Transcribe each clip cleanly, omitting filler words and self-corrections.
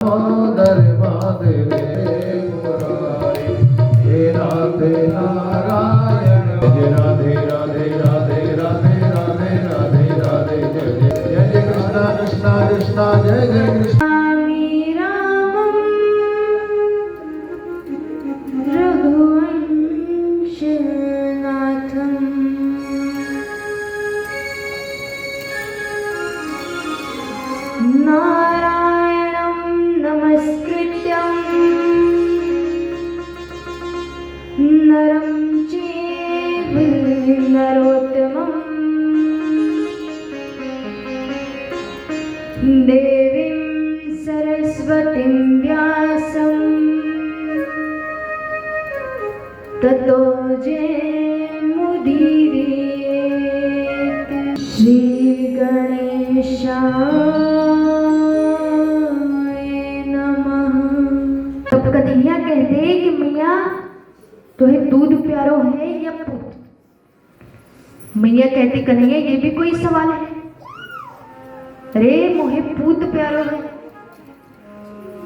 दरबार रे मुरारी, हे राधे नारायण, जय राधे राधे राधे राधे राधे राधे राधे, जय जय कृष्णा कृष्णा कृष्णा, जय जय कृष्ण। नरं चैव नरोत्तमं देवीं सरस्वतीं व्यासं ततो जयमुदीरयेत्। श्री गणेशाय नमः। तब कन्हैया कहते हैं कि मैया तुम्हें दूध प्यारो है या पूत? मैया कहती कन्हैया ये भी कोई सवाल है? अरे मोहे पूत प्यारो है,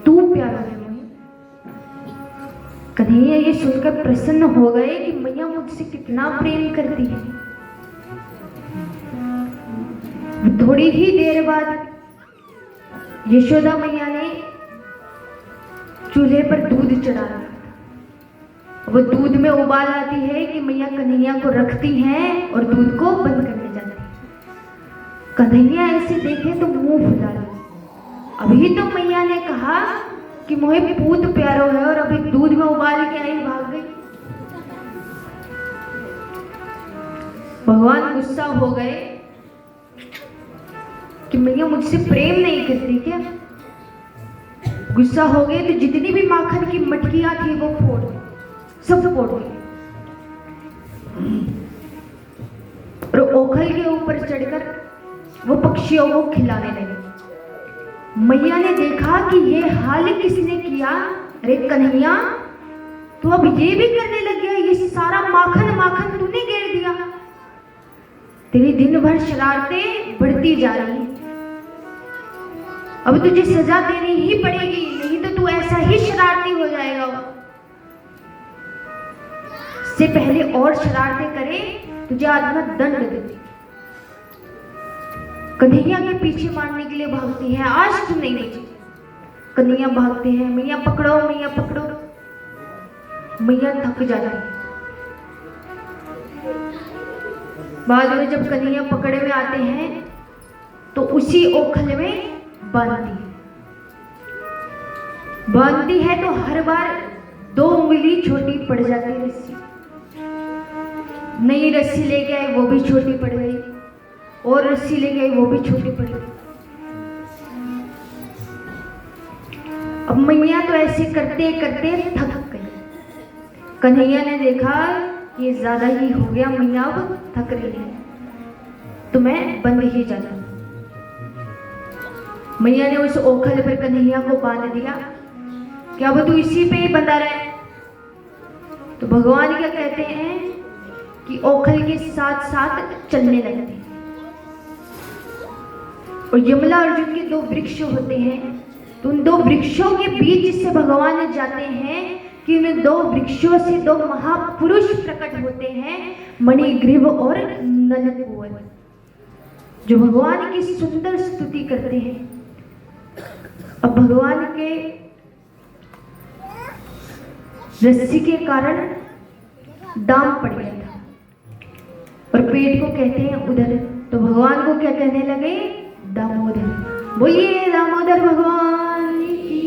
तू प्यारो है मोहे। कन्हैया ये सुनकर प्रसन्न हो गए कि मैया मुझसे कितना प्रेम करती है। थोड़ी ही देर बाद यशोदा मैया ने चूल्हे पर दूध चढ़ाया। वो दूध में उबाल आती है कि मैया कन्हैया को रखती हैं और दूध को बंद करने जाती है। कन्हैया ऐसे देखे तो मुंह फुला ली। अभी तो मैया ने कहा कि मोहे पूत प्यारो है और अभी दूध में उबाल के आई भाग गई। भगवान गुस्सा हो गए कि मैया मुझसे प्रेम नहीं करती क्या? गुस्सा हो गए तो जितनी भी माखन की मटकियां थी वो फोड़ दी, सब फोड़ दी और ओखल के ऊपर चढ़कर वो पक्षियों को खिलाने लगे। मैया ने देखा कि ये हाल किसने किया। अरे कन्हैया तू अब ये भी करने लग गया, ये सारा माखन माखन तूने गिर दिया। तेरी दिन भर शरारतें बढ़ती जा रही हैं, अब तुझे सजा देनी ही पड़ेगी, नहीं तो तू ऐसा ही शरारती हो जाएगा। से पहले और शरारतें करे तुझे आत्मा दंड देती। कन्हैया के पीछे मारने के लिए भागती है, आज तुम नहीं बची। कन्हैया भागते हैं, मैया पकड़ो मैया पकड़ो। मैया थक जाती है। बाद में जब कन्हैया पकड़े में आते हैं तो उसी ओखल में बांधती है तो हर बार 2 उंगली छोटी पड़ जाती है रस्सी। नई रस्सी लेके आए वो भी छोटी पड़ गई, और रस्सी लेके आई वो भी छोटी पड़ गई। अब मैया तो ऐसे करते करते थक गई। कन्हैया ने देखा ये ज्यादा ही हो गया, मैया अब थक रही है तो मैं बंद ही जाता हूं। मैया ने उस ओखल पर कन्हैया को बांध दिया कि अब तू इसी पे ही बंधा रहे। तो भगवान क्या कहते हैं कि ओखल के साथ साथ चलने लगते हैं। और यमला अर्जुन के 2 वृक्ष होते हैं, तो उन 2 वृक्षों के बीच से भगवान जाते हैं कि उन 2 वृक्षों से 2 महापुरुष प्रकट होते हैं, मणिग्रीव और नलकूबर, जो भगवान की सुंदर स्तुति करते हैं। अब भगवान के रस्सी के कारण दाम पड़ गया था और पेट को कहते हैं उधर, तो भगवान को क्या कहने लगे? दामोदर। बोलिए दामोदर भगवान की।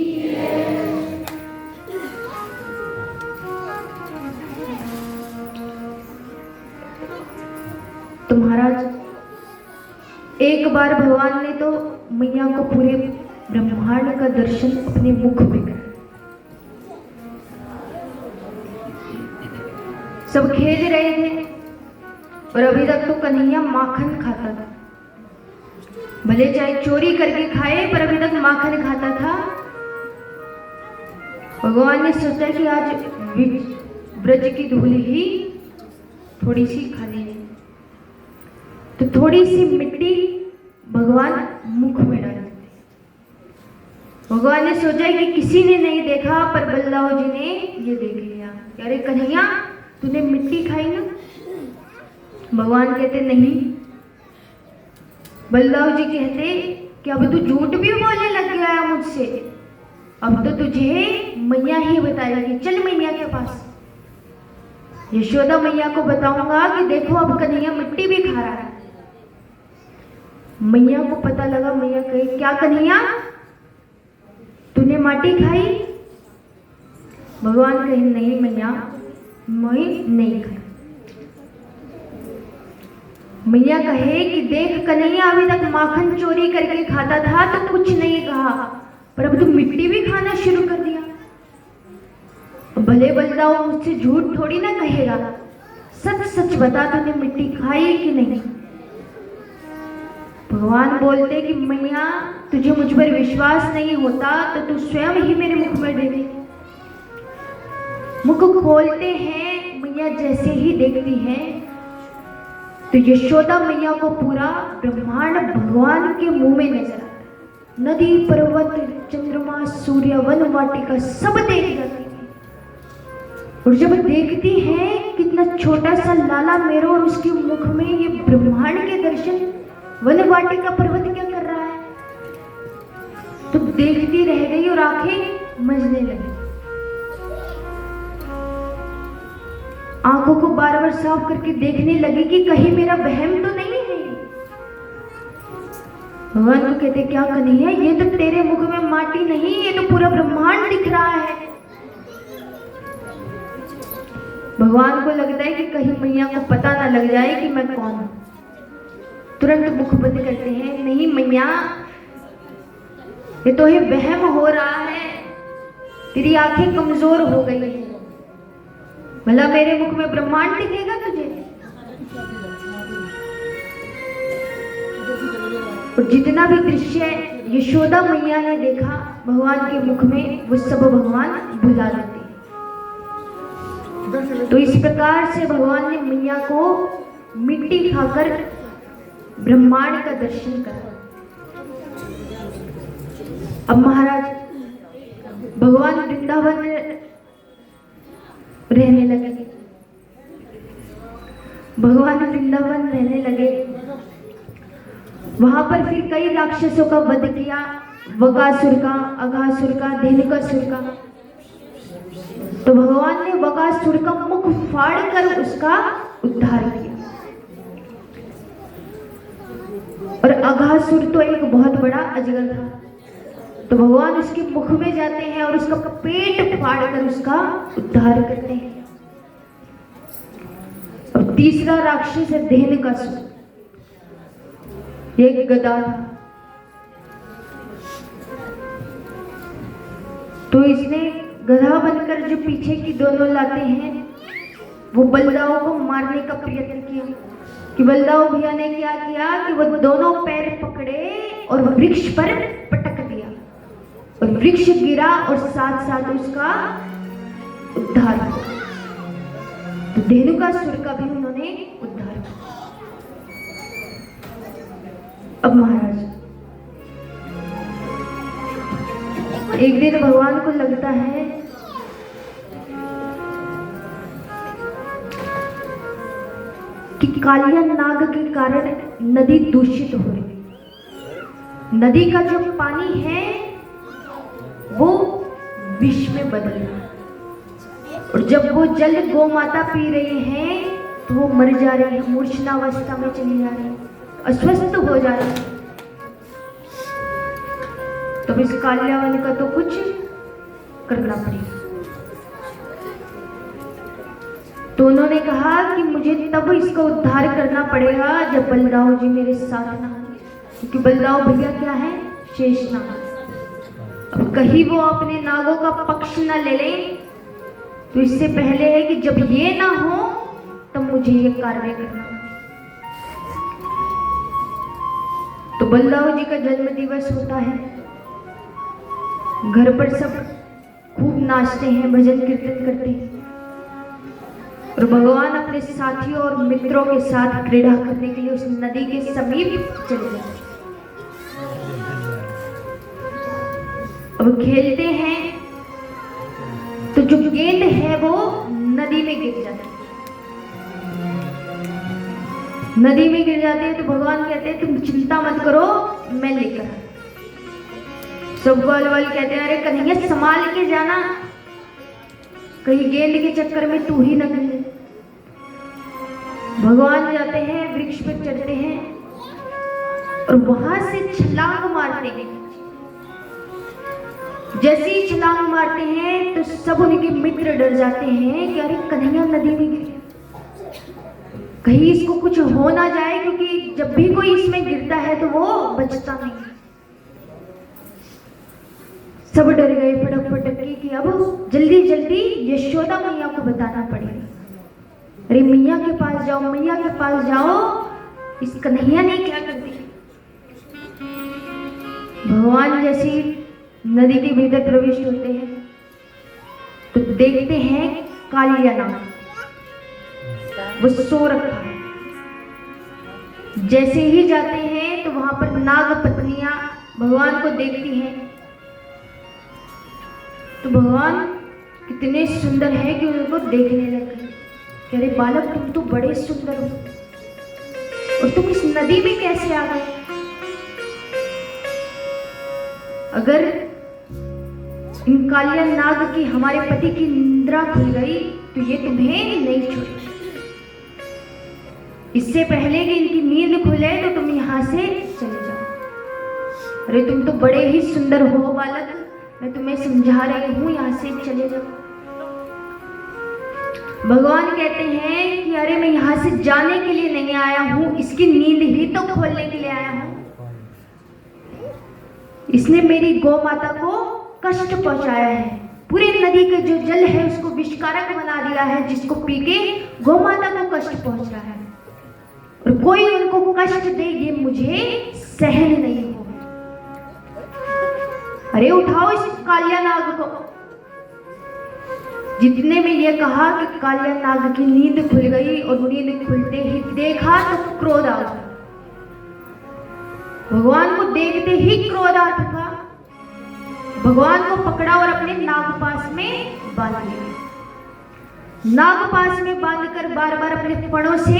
तो महाराज एक बार भगवान ने तो मैया को पूरे ब्रह्मांड का दर्शन अपने मुख में कर। सब खेल रहे थे और अभी तक तो कन्हैया माखन खाता था, भले चाहे चोरी करके खाए पर अभी तक माखन खाता था। भगवान ने सोचा कि आज ब्रज की धूल ही थोड़ी सी खानी है, तो थोड़ी सी मिट्टी भगवान मुख में डाल देते। भगवान ने सोचा कि किसी ने नहीं देखा, पर बलदाऊ जी ने ये देख लिया। अरे कन्हैया, तूने मिट्टी खाई ना? भगवान कहते नहीं। बलदाऊ जी कहते कि अब तू झूठ भी बोलने लग गया है मुझसे, अब तो तुझे मैया ही बताएगी, चल मैया के पास। यशोदा मैया को बताऊंगा कि देखो अब कन्हैया मिट्टी भी खा रहा है। मैया को पता लगा, मैया कहे क्या कन्हैया, तूने माटी खाई? भगवान कहे नहीं मैया, मैं नहीं खाई। मैया कहे कि देख कन्हैया, अभी तक माखन चोरी करके खाता था तो कुछ नहीं कहा, पर अब तू मिट्टी भी खाना शुरू कर दिया। भले बलदाऊ मुझसे झूठ थोड़ी ना कहेगा, सच सच बता तूने मिट्टी खाई कि नहीं? भगवान बोलते कि मैया, तुझे मुझ पर विश्वास नहीं होता तो तू स्वयं ही मेरे मुख में देख ले। मुख खोलते हैं, मैया जैसे ही देखती है तो यशोदा मैया को पूरा ब्रह्मांड भगवान के मुंह में नजर आता है। नदी, पर्वत, चंद्रमा, सूर्य, वन, वाटिका सब देख जाती है। और जब देखती है कितना छोटा सा लाला मेरो और उसके मुख में ये ब्रह्मांड के दर्शन, वन, वाटिका, पर्वत क्या कर रहा है, तो देखती रह गई और आंखें मजने लगी। आंखों को बार बार साफ करके देखने लगी कि कहीं मेरा वहम तो नहीं है। भगवान को कहते क्या कन्हैया, ये तो तेरे मुख में माटी नहीं, ये तो पूरा ब्रह्मांड दिख रहा है। भगवान को लगता है कि कहीं मैया को पता ना लग जाए कि मैं कौन हूं। तुरंत मुख बंद करते हैं, नहीं मैया, ये तो ये वहम हो रहा है, तेरी आंखें कमजोर हो गई है, भला मेरे मुख में ब्रह्मांड दिखेगा तुझे? और जितना भी दृश्य यशोदा मैया ने देखा भगवान के मुख में, वो सब भगवान भुला देते। तो इस प्रकार से भगवान ने मैया को मिट्टी खाकर ब्रह्मांड का दर्शन करा। अब महाराज भगवान वृंदावन रहने लगे। भगवान वृंदावन रहने लगे, वहां पर फिर कई राक्षसों का वध किया, वगासुर का, अघासुर का, धेनुकासुर का। तो भगवान ने वगासुर का मुख फाड़कर उसका उद्धार किया। और अघासुर तो एक बहुत बड़ा अजगर था, तो भगवान उसके मुख में जाते हैं और उसका पेट फाड़कर उसका उद्धार करते हैं। और तीसरा राक्षस है धेनुकासुर, एक गदा था। तो इसने गधा बनकर जो पीछे की दोनों लाते हैं, वो बलदाऊ को मारने का प्रयत्न किया। कि बलदाऊ भैया ने क्या किया कि वो दोनों पैर पकड़े और वृक्ष पर पटक दिया, और वृक्ष गिरा और साथ साथ उसका उद्धार हुआ। तो धेनुकासुर का भी उन्होंने उद्धार किया। अब महाराज एक दिन भगवान को लगता है कि कालिया नाग के कारण नदी दूषित हो रही। नदी का जो पानी है वो विष में बदल रहा है, और जब वो जल गौ माता पी रही है तो वो मर जा रही है, मूर्छनावस्था में चली जा रही है, अस्वस्थ हो जा रही है। तो इस काल्यावन का तो कुछ करना पड़ेगा। तो उन्होंने कहा कि मुझे तब इसका उद्धार करना पड़ेगा जब बलदाऊ जी मेरे साथ ना, क्योंकि बलदाऊ भैया क्या है, शेषनाग। अब कहीं वो अपने नागों का पक्ष न ले ले, तो इससे पहले है कि जब ये ना हो तब मुझे ये कार्य करना। तो बलदाऊ जी का जन्म दिवस होता है, घर पर सब खूब नाचते हैं, भजन कीर्तन करते हैं, और भगवान अपने साथियों और मित्रों के साथ क्रीड़ा करने के लिए उस नदी के समीप चले गए। अब अब खेलते हैं तो जो गेंद है वो नदी में गिर जाती है। नदी में गिर जाते हैं तो भगवान कहते हैं तुम चिंता मत करो, मैं लेकर आता। सब ग्वाल वाल कहते हैं अरे कन्हैया संभाल के जाना, कहीं गेंद के चक्कर में तू ही न गिर जाए। भगवान जाते हैं, वृक्ष पर चढ़ते हैं और वहां से छलांग मारते हैं। जैसे ही छलांग मारते हैं तो सब उनके मित्र डर जाते हैं कि अरे कन्हैया नदी में गिर गया, कहीं इसको कुछ हो ना जाए, क्योंकि जब भी कोई इसमें गिरता है तो वो बचता नहीं। सब डर गए फटक फटक के कि अब जल्दी जल्दी यशोदा मैया को बताना पड़ेगा। अरे मैया के पास जाओ, मैया के पास जाओ, इस कन्हैया ने क्या कर दिया। भगवान जैसी नदी के भीतर प्रविष्ट होते हैं तो देखते हैं कालिया नाग वो सो रखा है। जैसे ही जाते हैं तो वहां पर नाग पत्नियां भगवान को देखती हैं तो भगवान कितने सुंदर है कि उनको देखने लगे। कह रहे बालक तुम तो बड़े सुंदर हो और तुम इस नदी में कैसे आ गए। अगर इन कालिया नाग की हमारे पति की निद्रा खुल गई तो ये तुम्हें नहीं छोड़ेगी। इससे पहले कि इनकी नींद खुले तो तुम यहां से चले जाओ। अरे तुम तो बड़े ही सुंदर हो बालक, मैं तुम्हें समझा रही हूं, यहां से चले जाओ। भगवान कहते हैं कि अरे मैं यहां से जाने के लिए नहीं आया हूं, इसकी नींद ही तो खोलने के लिए आया हूं। इसने मेरी गौ माता को कष्ट पहुंचाया है, पूरी नदी का जो जल है उसको विषकारक बना दिया है, जिसको पी के गौ माता को कष्ट पहुंच रहा है और कोई उनको कष्ट दे ये मुझे सहन नहीं हो। अरे उठाओ इस कालिया नाग को। जितने में ये कहा कि कालिया नाग की नींद खुल गई और नींद खुलते ही देखा तो क्रोध आ गया। भगवान को देखते ही क्रोध आ चुका। भगवान को पकड़ा और अपने नागपाश में बांध लिया। नागपाश में बांधकर बार बार अपने फणों से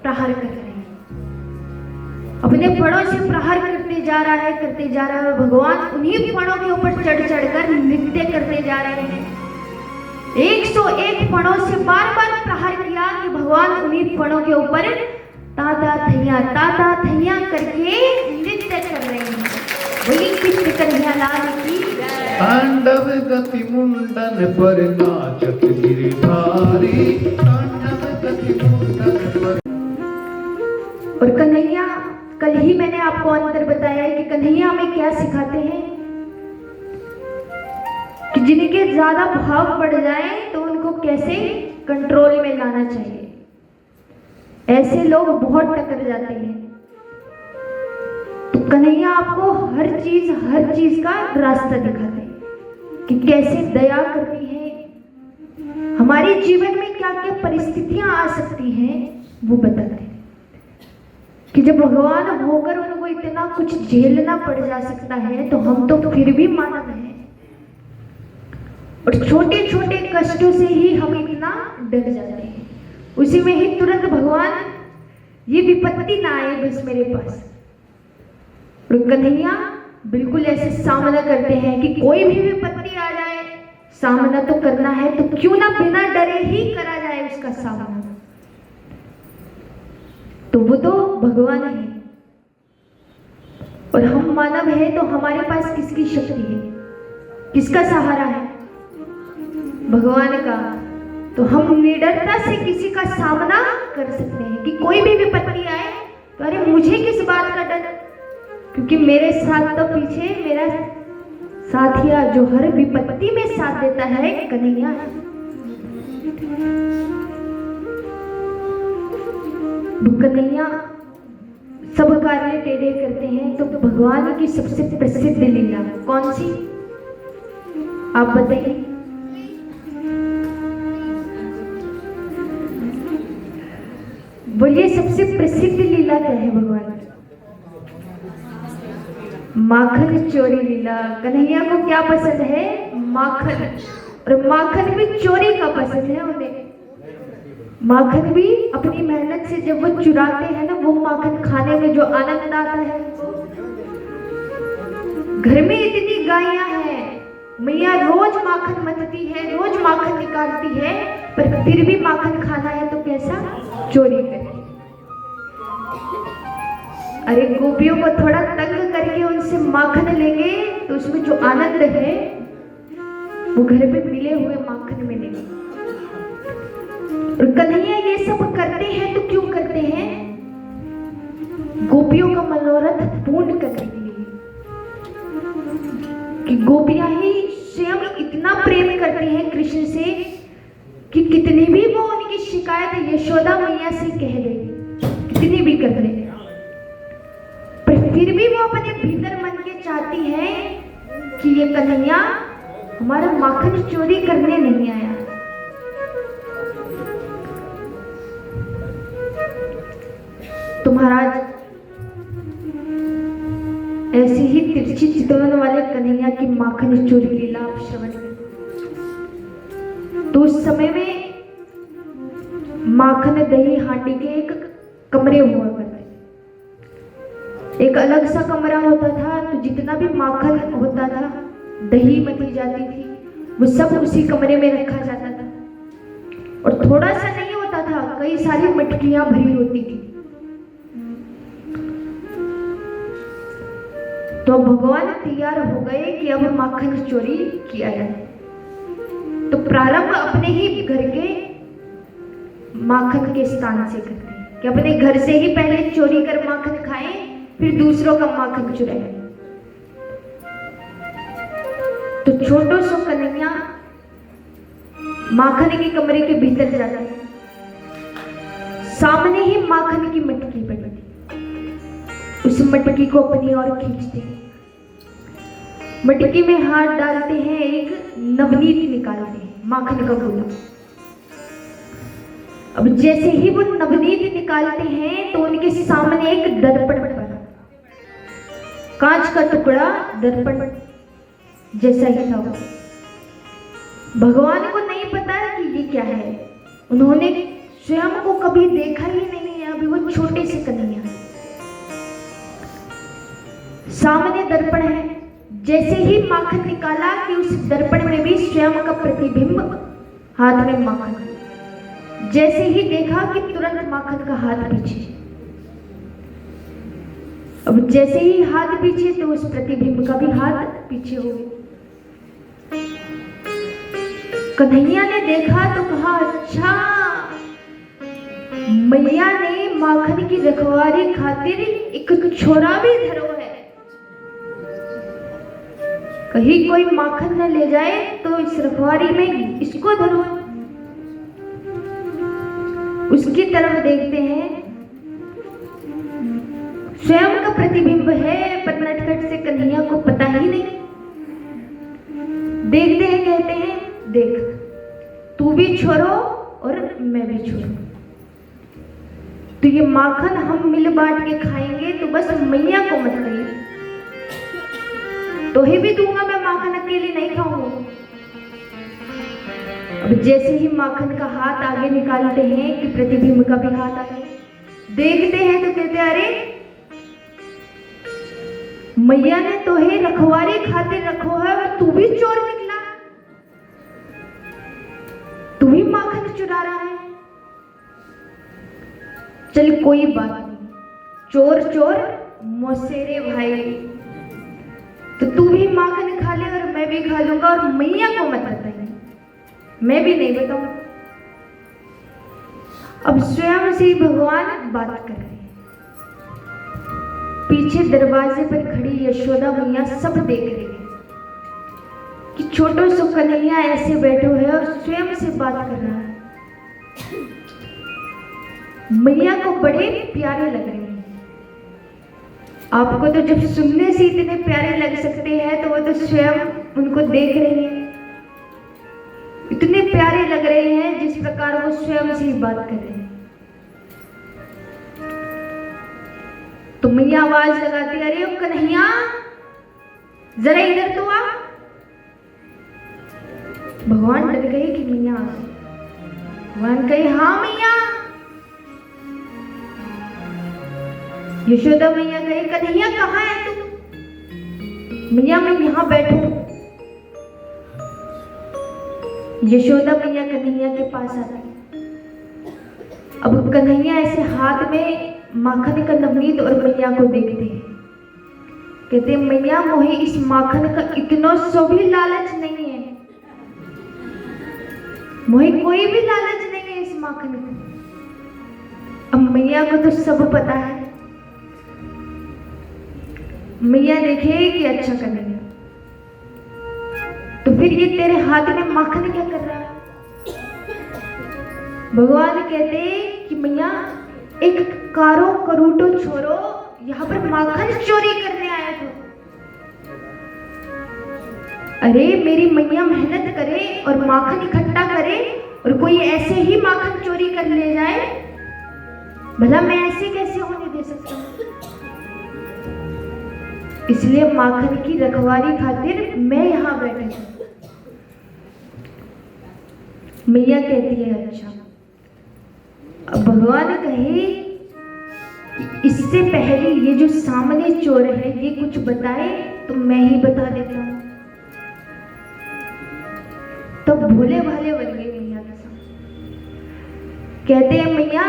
प्रहार कर रहे हैं। अपने फणों से प्रहार करते जा रहा है, करते जा रहा है। भगवान उन्हीं फणों के ऊपर चढ़ चढ़कर नृत्य करते जा रहे हैं। 101 फणों से बार बार प्रहार किया कि भगवान उन्हीं फणों के ऊपर ताता थैया करके नृत्य कर रहे हैं। वही कृष्ण कन्हैया लाल की तांडव गति मुंडन पर नाचत गिरधारी, तांडव गति मुंडन पर। और कन्हैया, कल ही मैंने आपको अंतर बताया है कि कन्हैया हमें क्या सिखाते हैं कि जिनके ज्यादा भाव बढ़ जाए तो उनको कैसे कंट्रोल में लाना चाहिए। ऐसे लोग बहुत टकर जाते हैं। तो कन्हैया आपको हर चीज का रास्ता दिखाते हैं कि कैसे दया करनी है। हमारे जीवन में क्या क्या परिस्थितियां आ सकती हैं वो बताते हैं कि जब भगवान होकर उनको इतना कुछ झेलना पड़ जा सकता है तो हम तो फिर भी मानव हैं और छोटे छोटे कष्टों से ही हम इतना डर जाते हैं। उसी में ही तुरंत भगवान ये विपत्ति ना आए बस मेरे पास। और कन्हैया बिल्कुल ऐसे सामना करते हैं कि कोई भी विपत्ति आ जाए सामना तो करना है, तो क्यों ना बिना डरे ही करा जाए उसका सामना। तो वो तो भगवान है और हम मानव हैं, तो हमारे पास किसकी शक्ति है, किसका सहारा है? भगवान का। तो हम निडरता से किसी का सामना कर सकते हैं कि कोई भी विपत्ति आए तो अरे मुझे किस बात का डर, क्योंकि मेरे साथ तो पीछे मेरा साथिया जो हर विपत्ति में साथ देता है कन्हैया है। कन्हैया सब कार्य टेढ़े करते हैं, तो भगवान की सबसे प्रसिद्ध लीला कौन सी आप बताइए? बोलिए सबसे प्रसिद्ध लीला क्या है भगवान? माखन चोरी लीला। कन्हैया को क्या पसंद है? माखन। और माखन भी चोरी का पसंद है उन्हें। माखन भी अपनी मेहनत से जब वो चुराते हैं ना, वो माखन खाने में जो आनंद आता है वो। घर में इतनी गायें हैं, मैया रोज माखन मतती है, रोज माखन निकालती है, पर फिर भी माखन खाना है तो कैसा? चोरी करके। अरे गोपियों को थोड़ा तंग करके उनसे माखन लेंगे तो उसमें जो आनंद है वो घर पे मिले हुए माखन में नहीं। और कन्हैया ये सब करते हैं तो क्यों करते हैं? गोपियों का मनोरथ पूर्ण करने के लिए। कि गोपियां ही स्वयं इतना प्रेम करती हैं कृष्ण से कि कितनी भी वो उनकी शिकायत यशोदा मैया से कह दे, कितनी भी कर ले, पर फिर भी वो अपने भीतर मन के चाहती हैं कि ये कन्हैया हमारा माखन चोरी करने नहीं आया। तो महाराज ऐसी ही तिरछी चितवन वाले कन्हैया की माखन चोरी लीला आप श्रवण करें। तो उस समय में माखन दही हांडी के एक कमरे हुआ करते, एक अलग सा कमरा होता था। तो जितना भी माखन होता था, दही मती जाती थी, वो सब उसी कमरे में रखा जाता था। और थोड़ा सा नहीं होता था, कई सारी मटकियां भरी होती थी। तो भगवान तैयार हो गए कि अब माखन चोरी किया जाए। तो प्रारंभ अपने ही घर के माखन के स्थान से करते हैं कि अपने घर से ही पहले चोरी कर माखन खाएं, फिर दूसरों का माखन चुराएं। तो छोटो सो कन्हैया माखन के कमरे के भीतर जाते हैं। सामने ही माखन की मटकी पड़ी थी, उस मटकी को अपनी ओर खींचते हैं, मटकी में हाथ डालते हैं, एक नवनीत निकालते हैं, माखन का गोला। अब जैसे ही वो नवनीत निकालते हैं तो उनके सामने एक दर्पण पड़ा, कांच का टुकड़ा दर्पण जैसा ही था वो। भगवान को नहीं पता कि ये क्या है, उन्होंने स्वयं को कभी देखा ही नहीं है। अभी वो छोटे से कन्हैया, सामने दर्पण है। जैसे ही माखन निकाला कि उस दर्पण में भी स्वयं का प्रतिबिंब, हाथ में माखन। जैसे ही देखा कि तुरंत माखन का हाथ पीछे। अब जैसे ही हाथ पीछे तो उस प्रतिबिंब का भी हाथ पीछे हो गया। कन्हैया ने देखा तो कहा, अच्छा मैया ने माखन की रखवाली खातिर एक छोरा भी धरो है, कहीं कोई माखन न ले जाए तो इस रखवारी में इसको धरो। उसकी तरफ देखते हैं, स्वयं का प्रतिबिंब है, पर नटखट से कन्हैया को पता ही नहीं। देखते हैं, कहते हैं, देख तू भी छोरो और मैं भी छोरो, तो ये माखन हम मिल बांट के खाएंगे, तो बस मैया को मत कहिए, तो ही भी दूंगा मैं, माखन अकेले नहीं खाऊंगा। अब जैसे ही माखन का हाथ आगे निकालते हैं कि प्रतिबिंब का भी हाथ आगे देखते हैं तो कहते हैं, अरे मैया ने तो ही रखवारी खातिर रखो है और तू भी चोर निकला, तू ही माखन चुरा रहा है। चल कोई बात नहीं, चोर चोर मौसेरे भाई, तो तू भी माखन खा ले और मैं भी खा लूंगा, और मैया को मत बताइए, मैं भी नहीं बताऊं। अब स्वयं से ही भगवान बात कर रहे हैं। पीछे दरवाजे पर खड़ी यशोदा मैया सब देख रही है कि छोटो सो कन्हैया ऐसे बैठो है और स्वयं से बात कर रहा है। मैया को बड़े प्यारे लग रहे हैं। आपको तो जब सुनने से इतने प्यारे लग सकते हैं, तो वो तो स्वयं उनको देख रहे हैं, इतने प्यारे लग रहे हैं जिस प्रकार वो स्वयं से ही बात कर रहे हैं। तो मैया आवाज लगाती, अरे ओ कन्हैया जरा इधर तो आ। भगवान डर गए कि मैया आ गई। भगवान कहे हाँ मैया। यशोदा मैया कहे कन्हैया कहाँ है तू? मैया मैं यहाँ बैठू। यशोदा मैया कन्हैया के पास आती। अब कन्हैया ऐसे हाथ में माखन का नवनीत और मैया को देखते हैं। कहते मैया मोहे इस माखन का इतना सो भी लालच नहीं है, मोहे कोई भी लालच नहीं है इस माखन का। अब मैया को तो सब पता है। मैया देखे कि अच्छा कन्हैया, तो फिर ये तेरे हाथ में माखन क्या कर रहा है? भगवान कहते कि मैया एक कारो करूटो छोरो यहाँ पर माखन चोरी करने आया था। अरे मेरी मैया मेहनत करे और माखन इकट्ठा करे और कोई ऐसे ही माखन चोरी कर ले जाए, भला मैं ऐसे कैसे होने दे सकता हूँ? इसलिए माखन की रखवाली खातिर मैं यहाँ बैठी हूँ। मैया कहती है अच्छा। अब भगवान कहे इससे पहले ये जो सामने चोर है ये कुछ बताए तो मैं ही बता देता हूं। तो भोले भाले बन गए मैया के साथ। कहते हैं मैया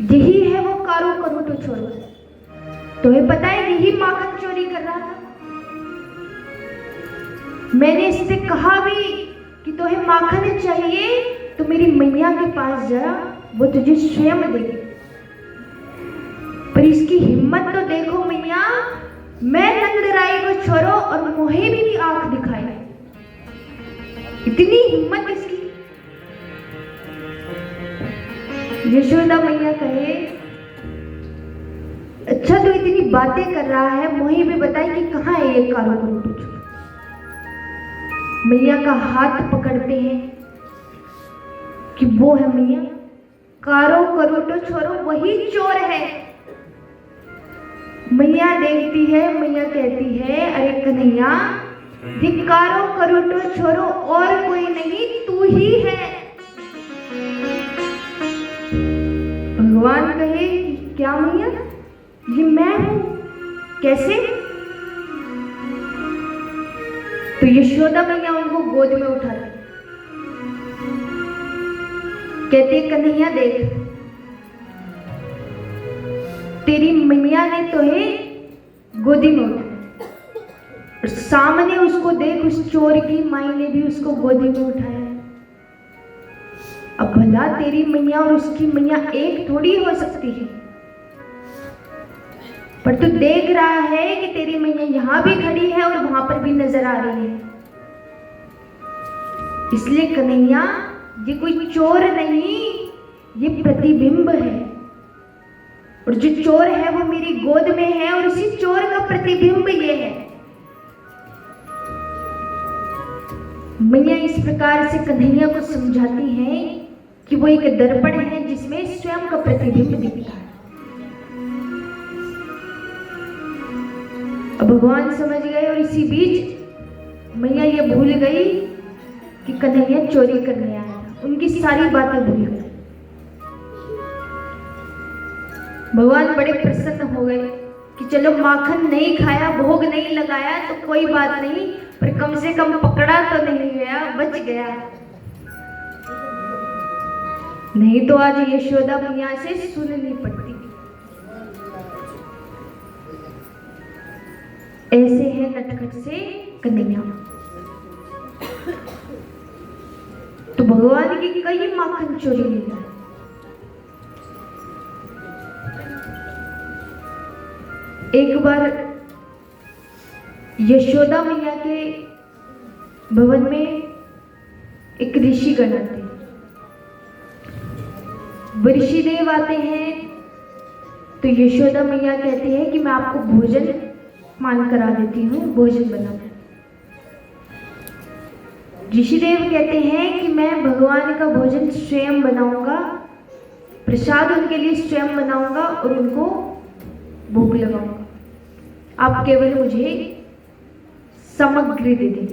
यही है वो कारो करूटो चोर, तुम्हें पता है यही माखन चोरी कर रहा था। मैंने इससे कहा भी कि तुम्हें माखन चाहिए तो मेरी मैया के पास जा, वो तुझे स्वयं देगी। पर इसकी हिम्मत तो देखो मैया, मैं नंदराई को छोड़ो और मोहे भी आंख दिखाई। इतनी हिम्मत इसकी। यशोदा मैया कहे अच्छा तो इतनी बातें कर रहा है, मोहे भी बताए कि कहाँ है ये कारो करूटो चोर। मैया का हाथ पकड़ते हैं कि वो है मैया, कारो करूटो छोरो वही चोर है। मैया देखती है, मैया कहती है अरे कन्हैया ये कारो करूटो छोरो और कोई नहीं तू ही है। भगवान कहे क्या मैया ये मैं हूं, कैसे? तो यशोदा मैया उनको गोद में उठा ली। कहते कन्हैया देख तेरी मैया ने तुम्हें गोदी में उठाया और सामने उसको देख उस चोर की माई ने भी उसको गोदी में उठाया। अब भला तेरी मैया और उसकी मैया एक थोड़ी हो सकती है, पर तू देख रहा है कि तेरी मैया यहां भी खड़ी है और वहां पर भी नजर आ रही है। इसलिए कन्हैया ये कोई चोर नहीं, ये प्रतिबिंब है और जो चोर है वो मेरी गोद में है और उसी चोर का प्रतिबिंब ये है। मैया इस प्रकार से कन्हैया को समझाती हैं कि वो एक दर्पण है जिसमें स्वयं का प्रतिबिंब दिखता है। अब भगवान समझ गए और इसी बीच मैया ये भूल गई कि कन्हैया चोरी करने आया था, उनकी सारी बातें भूल गई। भगवान बड़े प्रसन्न हो गए कि चलो माखन नहीं खाया, भोग नहीं लगाया तो कोई बात नहीं, पर कम से कम पकड़ा तो नहीं गया, बच गया। नहीं तो आज यशोदा मैया से सुननी पड़ती। ऐसे है नटखट से कन्हैया। तो भगवान की कई माखन चोरी ले गए। एक बार यशोदा मैया के भवन में एक ऋषिगण आते हैं। ऋषिदेव आते हैं तो यशोदा मैया कहती है कि मैं आपको भोजन मान करा देती हूँ, भोजन बना। ऋषिदेव कहते हैं कि मैं भगवान का भोजन स्वयं बनाऊंगा, प्रसाद उनके लिए स्वयं बनाऊंगा और उनको भोग लगाऊंगा, आप केवल मुझे सामग्री दे दी।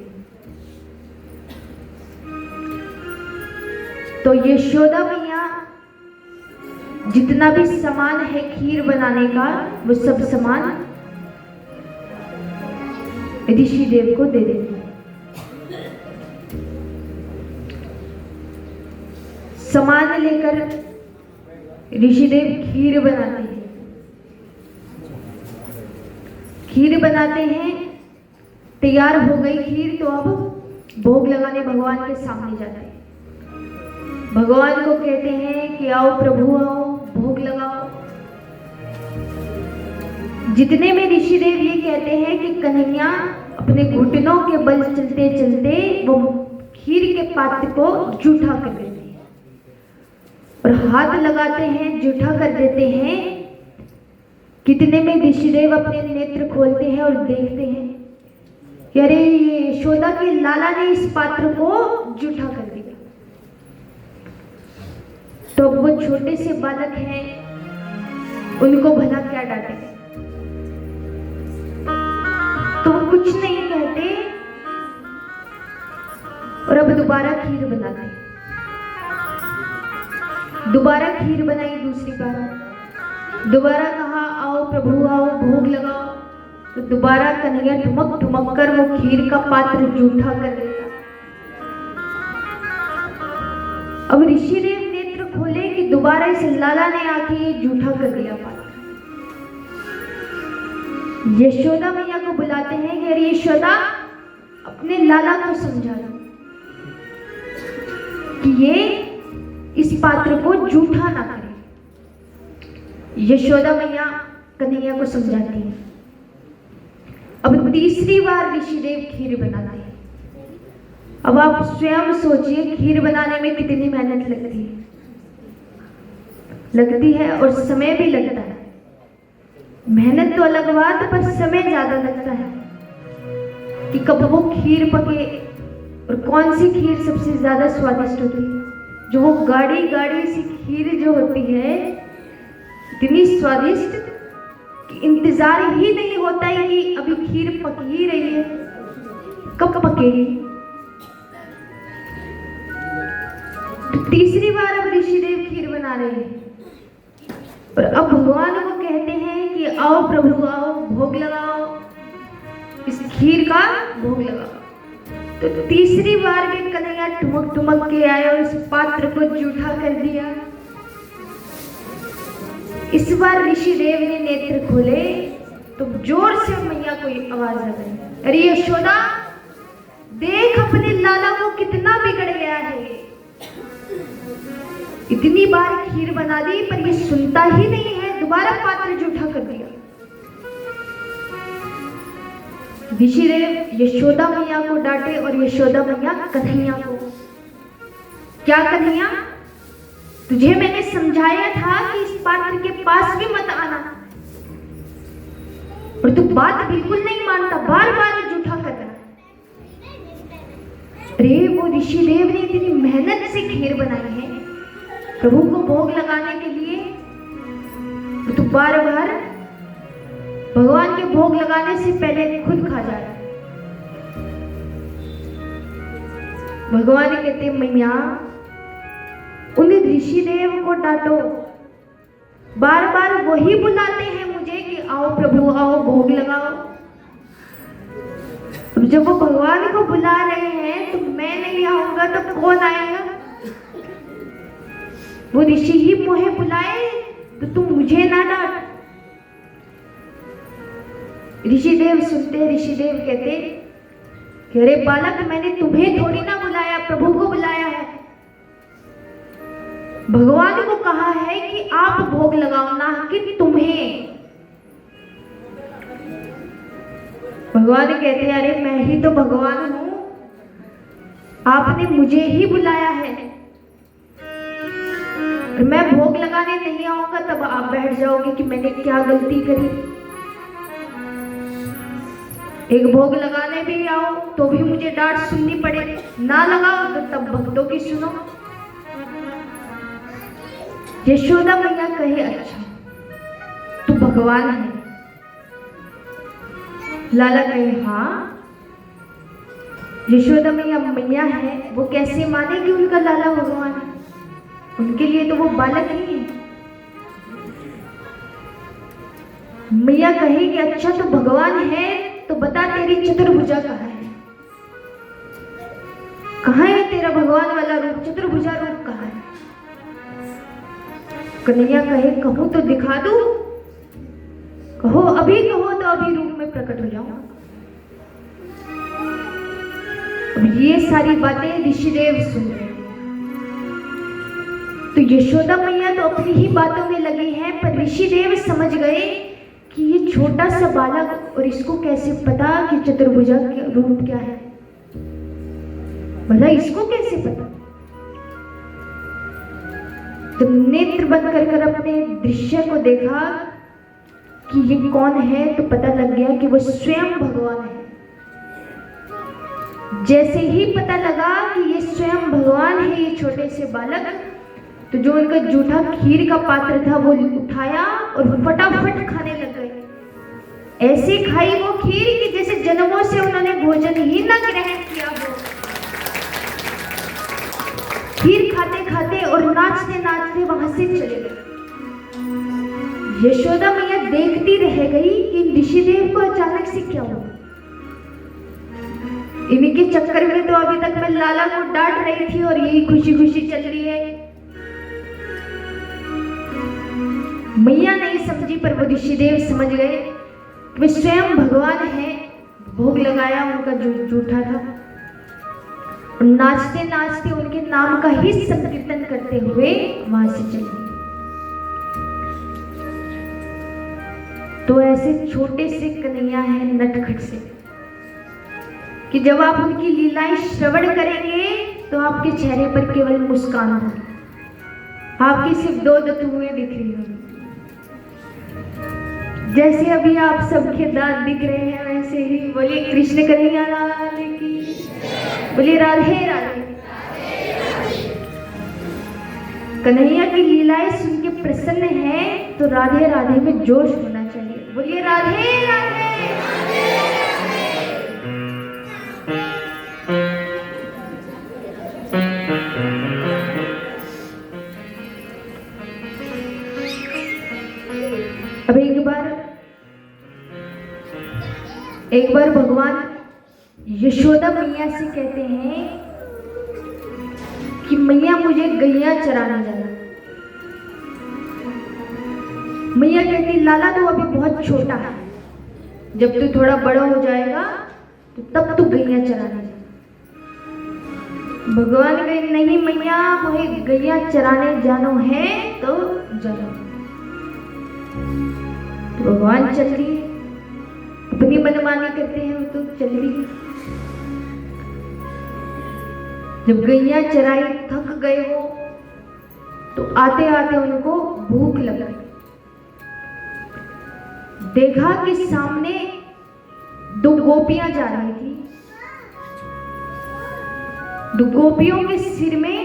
तो यशोदा मैया जितना भी सामान है खीर बनाने का, वो सब सामान ऋषि देव को दे देती। सामान लेकर ऋषिदेव खीर बनाते हैं। खीर बनाते हैं, तैयार हो गई खीर, तो अब भोग लगाने भगवान के सामने जाते हैं। भगवान को कहते हैं कि आओ प्रभु आओ, भोग लगाओ। जितने में ऋषिदेव ये कहते हैं कि कन्हैया अपने घुटनों के बल चलते चलते वो खीर के पात्र को जूठा कर देते हैं और हाथ लगाते हैं, जूठा कर देते हैं। कितने में ऋषिदेव अपने नेत्र खोलते हैं और देखते हैं कि अरे ये यशोदा के लाला ने इस पात्र को जूठा कर दिया। तो वो छोटे से बालक हैं, उनको भला क्या डांटे। तो वो कुछ नहीं कहते और अब दोबारा खीर बनाते। दोबारा खीर बनाई, दूसरी बार दोबारा कहा आओ प्रभु आओ, भोग लगाओ। तो दोबारा कन्हैया ठुमक ठुमक कर वो खीर का पात्र जूठा कर देता। अब ऋषिदेव नेत्र खोले कि दोबारा इस लाला ने आके ये जूठा कर दिया पात्र। यशोदा मैया को बुलाते हैं कि अरे यशोदा, अपने लाला को समझा दो कि ये इस पात्र को जूठा ना करे। यशोदा मैया कन्हैया को समझाती है। अब तीसरी बार ऋषिदेव खीर बनाते हैं। अब आप स्वयं सोचिए खीर बनाने में कितनी मेहनत लगती है और समय भी लगता है। मेहनत तो अलग बात, पर समय ज्यादा लगता है कि कब वो खीर पके और कौन सी खीर सबसे ज्यादा स्वादिष्ट होती है। जो वो गाढ़ी गाढ़ी सी खीर जो होती है, इतनी स्वादिष्ट कि इंतजार ही नहीं होता है कि अभी खीर पक ही रही है, कब पकेगी। तो तीसरी बार अब ऋषिदेव खीर बना रहे हैं और अब भगवान को कहते हैं कि आओ प्रभु आओ, भोग लगाओ, इस खीर का भोग लगाओ। तो तीसरी बार भी कन्हैया ठुमक ठुमक के आए और इस पात्र को जूठा कर दिया। इस बार ऋषिदेव ने नेत्र खोले तो जोर से मैया को आवाज आ गई, अरे यशोदा, देख अपने लाला को कितना बिगड़ गया है। इतनी बार खीर बना दी पर ये सुनता ही नहीं है, दोबारा पात्र जूठा कर दिया। ऋषिदेव यशोदा मैया को डांटे और यशोदा मैया कन्हैया को। क्या कन्हैया, तुझे मैंने समझाया था कि इस पात्र के पास भी मत आना, और तू बात बिल्कुल नहीं मानता, बार बार जूठा कर रहा। अरे वो ऋषिदेव ने इतनी मेहनत से खीर बनाई है प्रभु को भोग लगाने के लिए, तो तू बार बार भगवान के भोग लगाने से पहले खुद खा जा रहा है। भगवान कहते मैया, उन ऋषिदेव को डांटो, बार बार वही बुलाते हैं मुझे कि आओ प्रभु आओ, भोग लगाओ। अब जब वो भगवान को बुला रहे हैं तो मैं नहीं आऊंगा तो कौन आएगा। वो ऋषि ही मोहे बुलाए तो तुम मुझे ना डांट। ऋषिदेव सुनते, ऋषिदेव कहते कि अरे बालक, मैंने तुम्हें थोड़ी ना बुलाया, प्रभु को बुलाया है। भगवान को कहा है कि आप भोग लगाओ, ना कि तुम्हें। भगवान कहते हैं अरे मैं ही तो भगवान हूं, आपने मुझे ही बुलाया है। मैं भोग लगाने नहीं आऊंगा तब आप बैठ जाओगे कि मैंने क्या गलती करी। एक भोग लगाने भी आओ तो भी मुझे डांट सुननी पड़े, ना लगाओ तो तब भक्तों की सुनो। यशोदा मैया कहे अच्छा तू भगवान है। लाला कहे हाँ यशोदा मैया मैया है, वो कैसे माने कि उनका लाला भगवान है? उनके लिए तो वो बालक ही है। मैया कहेगी अच्छा तो भगवान है तो बता तेरी चतुर्भुजा कहाँ है? कहाँ है तेरा भगवान वाला रूप, चतुर्भुजा रूप कहाँ है? कन्हैया कहे कहूं तो दिखा दूं, कहो अभी कहो तो अभी रूप में प्रकट हो जाऊं। अब ये सारी बातें ऋषिदेव सुन रहे हैं। तो यशोदा मैया तो अपनी ही बातों में लगी हैं, पर ऋषिदेव समझ गए कि ये छोटा सा बालक, और इसको कैसे पता कि चतुर्भुजा का रूप क्या है? भला इसको कैसे पता? जब नेत्र बंद कर अपने दृश्य को देखा कि ये कौन है, तो पता लग गया कि वो स्वयं भगवान है। जैसे ही पता लगा कि ये स्वयं भगवान है, ये छोटे से बालक, तो जो उनका जूठा खीर का पात्र था वो उठाया और फटाफट खाने लग गए। ऐसी खाई वो खीर कि जैसे जन्मों से उन्होंने भोजन ही न ग्रहण किया हो। खीर खाते खाते और नाचते नाचते वहां से चले गए। यशोदा मैया देखती रह गई कि ऋषिदेव को अचानक से क्या हुआ। इनके चक्कर में तो अभी तक मैं लाला को डांट रही थी और यही खुशी खुशी चल रही है। मैया नहीं समझी, पर वो ऋषिदेव समझ गए कि वे स्वयं भगवान है। भोग लगाया उनका जो जूठा था, और नाचते नाचते उनके नाम का ही संकीर्तन करते हुए वहां से चले गए। तो ऐसे छोटे से कन्हैया है नटखट से कि जब आप उनकी लीलाएं श्रवण करेंगे तो आपके चेहरे पर केवल मुस्कान होगी, आपकी सिर्फ दो धुएं दिख रही होंगी। जैसे अभी आप सबके दांत दिख रहे हैं, वैसे ही बोलिए कृष्ण कन्हैया लाल की, बोलिए राधे राधे। कन्हैया की लीलाएं सुन के प्रसन्न है तो राधे राधे में जोश होना चाहिए। बोलिए राधे राधे। अब एक बार भगवान यशोदा मैया से कहते हैं कि मैया मुझे गैया चराने जाना। मैया कहती लाला तू अभी बहुत छोटा है, जब तू थोड़ा बड़ा हो जाएगा तो तब तू गैया चराने जाना। भगवान कहे नहीं मैया, मुझे गैया चराने जानो है तो जानो। तो भगवान चल दिए, अपनी मनमानी करते हैं तो चल रही। जब गैया चराई थक गए वो, तो आते आते उनको भूख लग गई। देखा कि सामने दो गोपियां जा रही थी। दो गोपियों के सिर में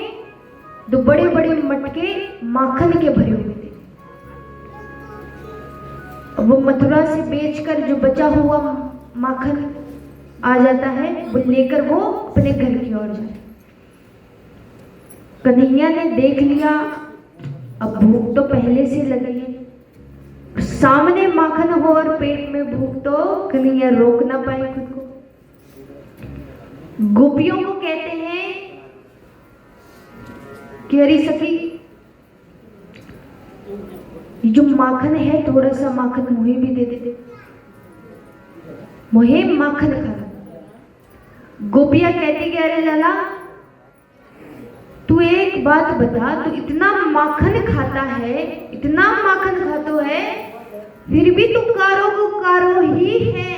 दो बड़े बड़े मटके माखन के भरे हुए थे। वो मथुरा से बेचकर जो बचा हुआ माखन आ जाता है, वो लेकर वो अपने घर की ओर जाए। कन्हैया ने देख लिया, अब भूख तो पहले से लगी है, सामने माखन हो और पेट में भूख, तो कन्हैया रोक ना पाए खुद को। गोपियों को कहते हैं कि अरे सखी, जो माखन है थोड़ा सा माखन मुझे भी दे दे, मुझे माखन खाना। गोपिया कहती कि अरे लाला तू एक बात बता, तू इतना माखन खाता है, इतना माखन खाता है, फिर भी तू कारो को कारो ही है,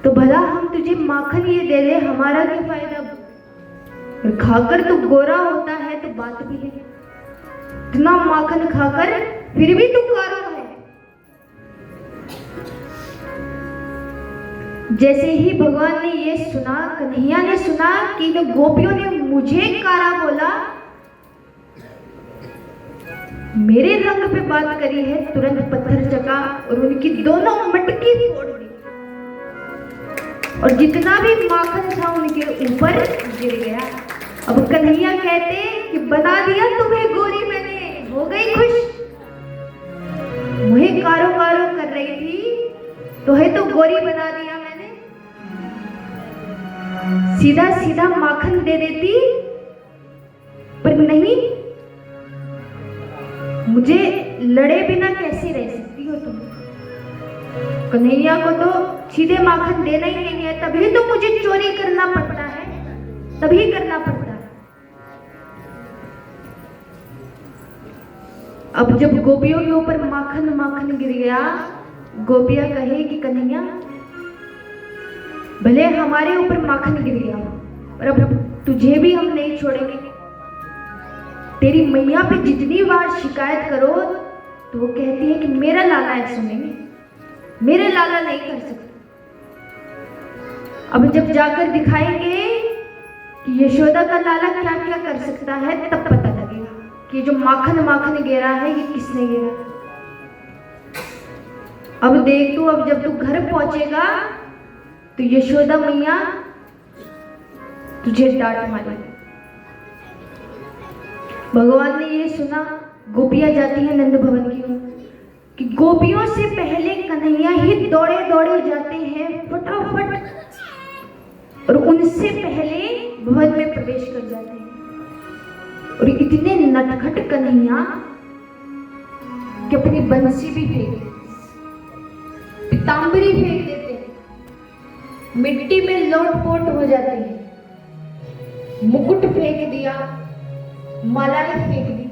तो भला हम तुझे माखन ये दे दे, हमारा क्या फायदा? और खाकर तू गोरा होता है तो बात भी है, इतना माखन खाकर फिर भी तू कारो है। जैसे ही भगवान ने ये सुना, कन्हैया ने सुना कि इन गोपियों ने मुझे कारा बोला, मेरे रंग पे बात करी है, तुरंत पत्थर चका और उनकी दोनों मटकी फोड़ दी। और जितना भी माखन था उनके ऊपर गिर गया। अब कन्हैया कहते कि बना दिया तुम्हें गोरी मैंने, हो गई खुश। वही कारो कारो कर रही थी तो है तो गोरी बना दिया मैंने। सीधा सीधा माखन दे देती, पर नहीं, मुझे लड़े बिना कैसे रह सकती हो तुम। कन्हैया को तो सीधे माखन देना ही नहीं है, तभी तो मुझे चोरी करना पड़ता है, तभी करना पड़ता है। अब जब गोपियों के ऊपर माखन माखन गिर गया, गोपियां कहे कि कन्हैया भले हमारे ऊपर माखन गिर गया, पर अब तुझे भी हम नहीं छोड़ेंगे। तेरी मैया पे जितनी बार शिकायत करो तो वो कहती है कि मेरा लाला है सुनेंगे, मेरे लाला नहीं कर सकते। अब जब जाकर दिखाएंगे कि यशोदा का लाला क्या क्या कर सकता है, तब पता लगेगा कि जो माखन माखन गिरा है ये किसने गिरा। अब देख तू, अब जब तू घर पहुंचेगा तो यशोदा मैया तुझे डांट मारेगी। भगवान ने ये सुना, गोपियां जाती हैं नंद भवन की ओर कि गोपियों से पहले कन्हैया ही दौड़े दौड़े जाते हैं फटाफट, और उनसे पहले भवन में प्रवेश कर जाते हैं। और इतने नटखट कन्हैया कि अपनी बंसी भी फेंक, पीतांबरी फेंक देते हैं, मिट्टी में लोटपोट हो जाते हैं, मुकुट फेंक दिया, मालाएं फेंक दी।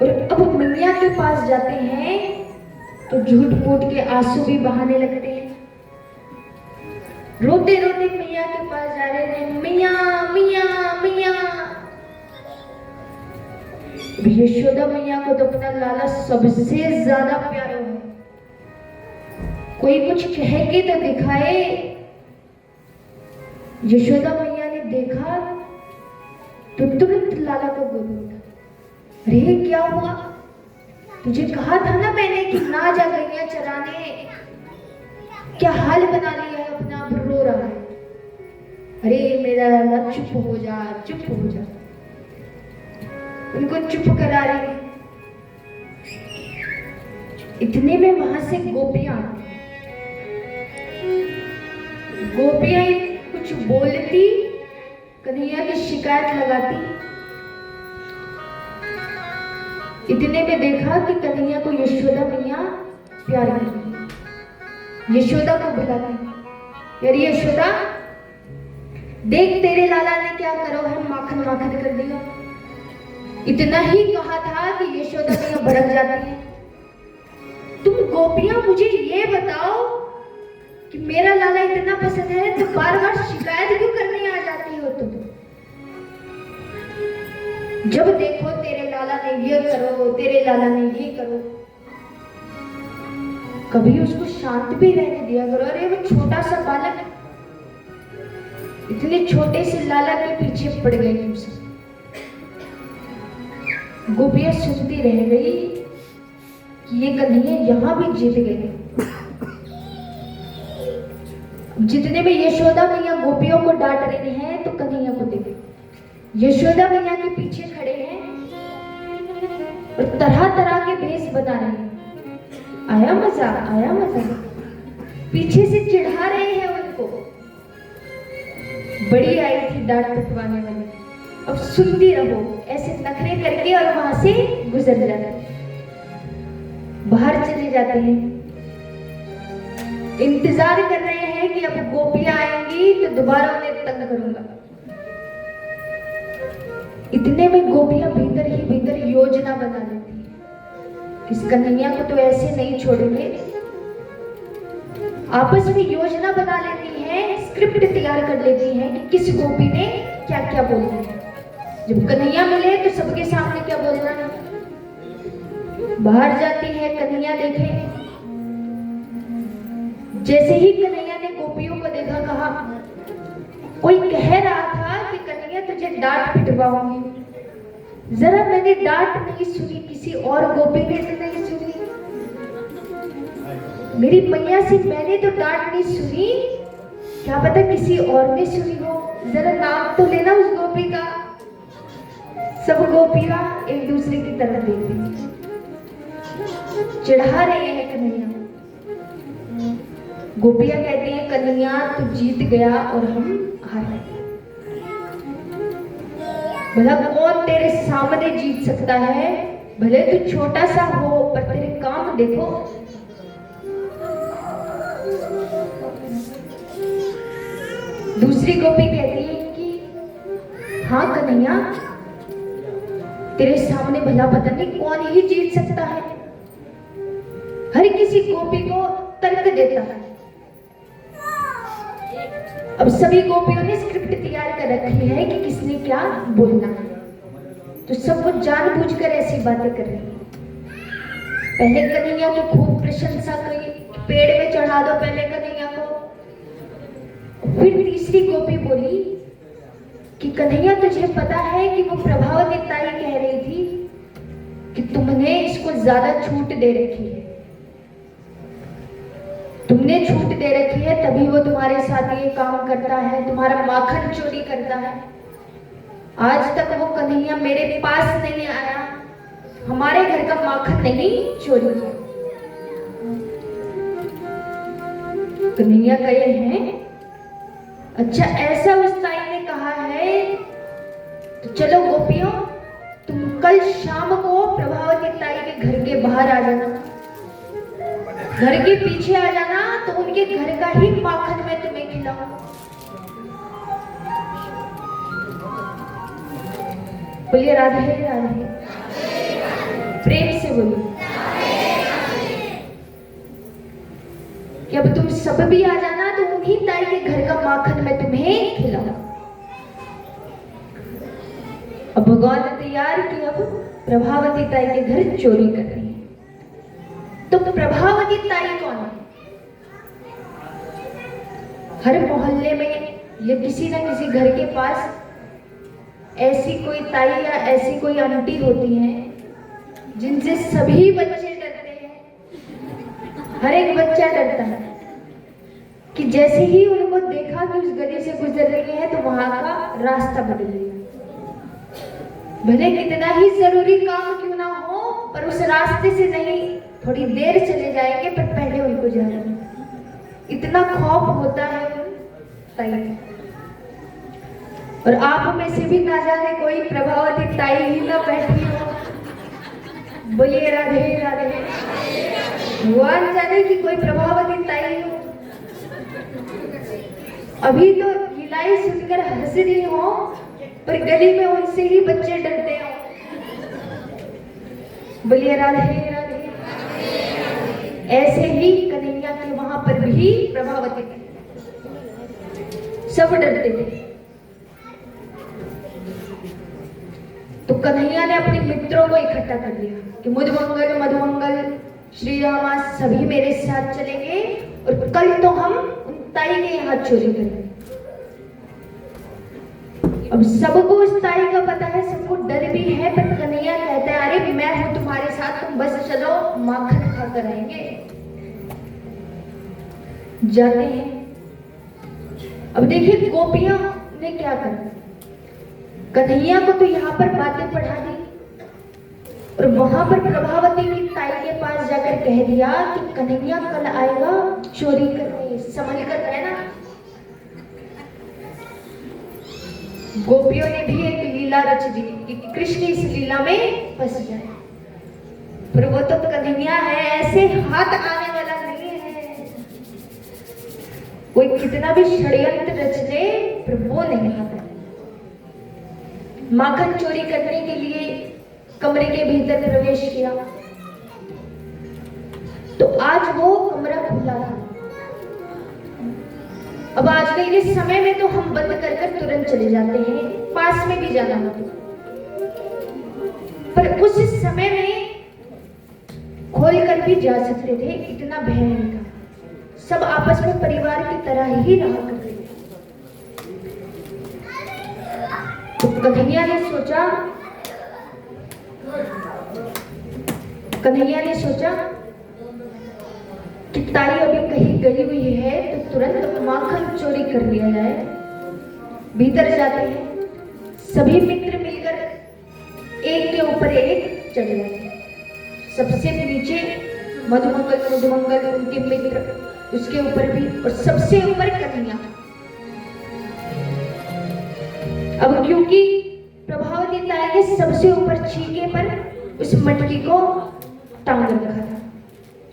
और अब मैया के पास जाते हैं तो झूठ मूठ के आंसू भी बहाने लगते हैं। रोते रोते मैया के पास जा रहे थे, मैया मैया मैया। यशोदा मैया को तो अपना लाला सबसे ज्यादा प्यारा है, कोई कुछ कह के तो दिखाए। यशोदा मैया ने देखा तो तुरंत लाला को गोद लिया। अरे क्या हुआ, तुझे कहा था ना मैंने कि ना जा गैया चराने, क्या हाल बना लिया है अपना, आप रो रहा है। अरे मेरा लाला चुप हो जा, चुप हो जा। उनको चुप करा रही है। इतने में वहां से गोपियां कुछ बोलती, कन्हैया की शिकायत लगाती। इतने में देखा कि कन्हैया को यशोदा मैया प्यार करती। यशोदा को बुलाती, यार यशोदा देख तेरे लाला ने क्या करो है, माखन माखन कर दिया। इतना ही कहा था कि यशोदा मैया भड़क जाती है। तुम गोपियां मुझे ये बताओ कि मेरा लाला इतना पसंद है तो बार बार शिकायत क्यों करने आ जाती हो तुम। जब देखो तेरे लाला ने ये करो, तेरे लाला ने ये करो। कभी उसको शांत भी रहने दिया करो। अरे वो छोटा सा बालक, इतने छोटे से लाला के पीछे पड़ गई तुमसे। गोपियां सुनती रह गई कि ये कन्हैया यहां भी जीत गए। जितने में यशोदा मैया गोपियों को डांट रही हैं तो कन्हैया को देखे यशोदा मैया के पीछे खड़े हैं और तरह तरह के भेष बता रहे हैं। आया मजा, आया मजा। पीछे से चिढ़ा रहे हैं उनको। बड़ी आई थी डांट पिटवाने वाली, अब सुनती रहो, ऐसे नखरे करके और वहां से गुजर जाते, बाहर चले जाते हैं। इंतजार कर रहे हैं कि अब गोपियां आएंगी तो दोबारा उन्हें तंग करूंगा। इतने में गोपियां भीतर ही भीतर योजना बना लेती हैं। इस कन्हैया को तो ऐसे नहीं छोड़ेंगे। आपस में योजना बना लेती हैं, स्क्रिप्ट तैयार कर लेती हैं कि किस गोपी ने क्या क्या बोलना है। जब कन्हैया मिले तो सबके सामने क्या बोलना है। बाहर जाती है, कन्हैया देखे। जैसे ही कन्हैया ने गोपियों को देखा, कहा कोई कह रहा था कि कन्हैया तुझे डांट पिटवाऊंगी। जरा मैंने डांट नहीं सुनी, किसी और गोपी ने तो नहीं सुनी। मेरी मैया से मैंने तो डांट नहीं सुनी, क्या पता किसी और ने सुनी हो। जरा नाम तो लेना उस गोपी का। सब गोपियां एक दूसरे की तरफ देख रही हैं, चिढ़ा रहे हैं कन्हैया। गोपियां कहती हैं कन्हैया तू जीत गया और हम हार गए। भला कौन तेरे सामने जीत सकता है? भले तू छोटा सा हो पर तेरे काम देखो। दूसरी गोपी कहती है कि हाँ कन्हैया, तेरे सामने भला पता नहीं कौन ही जीत सकता है। हर किसी गोपी को तर्क देता है। अब सभी गोपियों ने स्क्रिप्ट तैयार कर रखी है कि किसने क्या बोलना है, तो सब वो जानबूझकर ऐसी बातें कर रही है। पहले कन्हैया की खूब प्रशंसा करी, पेड़ में चढ़ा दो पहले कन्हैया को। फिर तीसरी गोपी बोली कि कन्हैया तुझे पता है कि वो प्रभावती ताई कह रही थी कि तुमने इसको ज्यादा छूट दे रखी है, तुमने छूट दे रखी है तभी वो तुम्हारे साथ ये काम करता है, तुम्हारा माखन चोरी करता है। आज तक वो कन्हैया मेरे पास नहीं आया, हमारे घर का माखन नहीं चोरी किया। कन्हैया कहे हैं अच्छा ऐसा उस ताई ने कहा है, तो चलो गोपियों तुम कल शाम को प्रभावती ताई के घर के बाहर आ जाना, घर के पीछे आ जाना, तो उनके घर का ही माखन मैं तुम्हें खिलाऊं। बोलिए राधे राधे, प्रेम से बोलिए कि अब तुम सब भी आ जाना, तो उन्हीं ताई के घर का माखन मैं तुम्हें खिलाऊं। अब भगवान ने तैयार कि अब प्रभावती ताई के घर चोरी करनी है। तो प्रभावती ताई कौन है? हर मोहल्ले में या किसी न किसी घर के पास ऐसी कोई ताई या ऐसी कोई आंटी होती हैं जिनसे सभी बच्चे डरते हैं। हर एक बच्चा डरता है कि जैसे ही उनको देखा कि उस गली से गुजर रही है तो वहां का रास्ता बदल दिया। भले कितना ही जरूरी काम क्यों ना हो, पर उस रास्ते से नहीं, थोड़ी देर चले जाएंगे पर पहले उनको जाना। इतना खौफ होता है उन ताई। और आप में से भी ना जाने कोई प्रभावती ताई ही ना बैठी हो। बोलिए राधे राधे, भगवान जाने की कोई प्रभावती ताई हो। अभी तो लीलाई सुनकर हंस रही हो, पर गली में उनसे ही बच्चे डरते हो। बोलिए राधे राधे। ऐसे ही कन्हैया के वहां पर भी प्रभावती सब डरते थे। तो कन्हैया ने अपने मित्रों को इकट्ठा कर लिया कि मुदमंगल मधुमंगल श्री रामा सभी मेरे साथ चलेंगे और कल तो हम उन ताई के यहाँ चोरी करेंगे। अब सबको उस ताई का पता है, सबको डर भी है, पर कन्हैया कहता है अरे मैं हूं तुम्हारे साथ, तुम बस चलो माखन खाकर आएंगे। जाते हैं। अब देखिए गोपियां ने क्या करा। कन्हैया को तो यहाँ पर बातें पढ़ा दी और वहां पर प्रभावती की ताई के पास जाकर कह दिया कि कन्हैया कल आएगा चोरी करने, संभल कर रहना। गोपियों ने भी एक लीला रच दी कि कृष्ण इस लीला में फंस जाए, पर वो तो कन्हैया है, ऐसे हाथ आने वाला नहीं है। कोई कितना भी षड्यंत्र रच ले पर वो नहीं आता। माखन चोरी करने के लिए कमरे के भीतर प्रवेश किया तो आज वो कमरा खुला था। अब आजकल के समय में तो हम बंद कर कर तुरंत चले जाते हैं, पास में भी जाना हो, पर उस समय में खोल कर भी जा सकते थे। इतना भय नहीं था, सब आपस में परिवार की तरह ही रहा करते थे। तो कन्हैया ने सोचा कि ताई अभी कहीं गई हुई है तो तुरंत माखन चोरी कर लिया जाए। भीतर जाते हैं, सभी मित्र मिलकर एक के ऊपर एक चढ़ जाते हैं। सबसे नीचे मधुमंगल उनके मित्र, उसके ऊपर भी, और सबसे ऊपर कन्हैया। अब क्योंकि प्रभावती ताई ने सबसे ऊपर छीके पर उस मटकी को टांग रखा था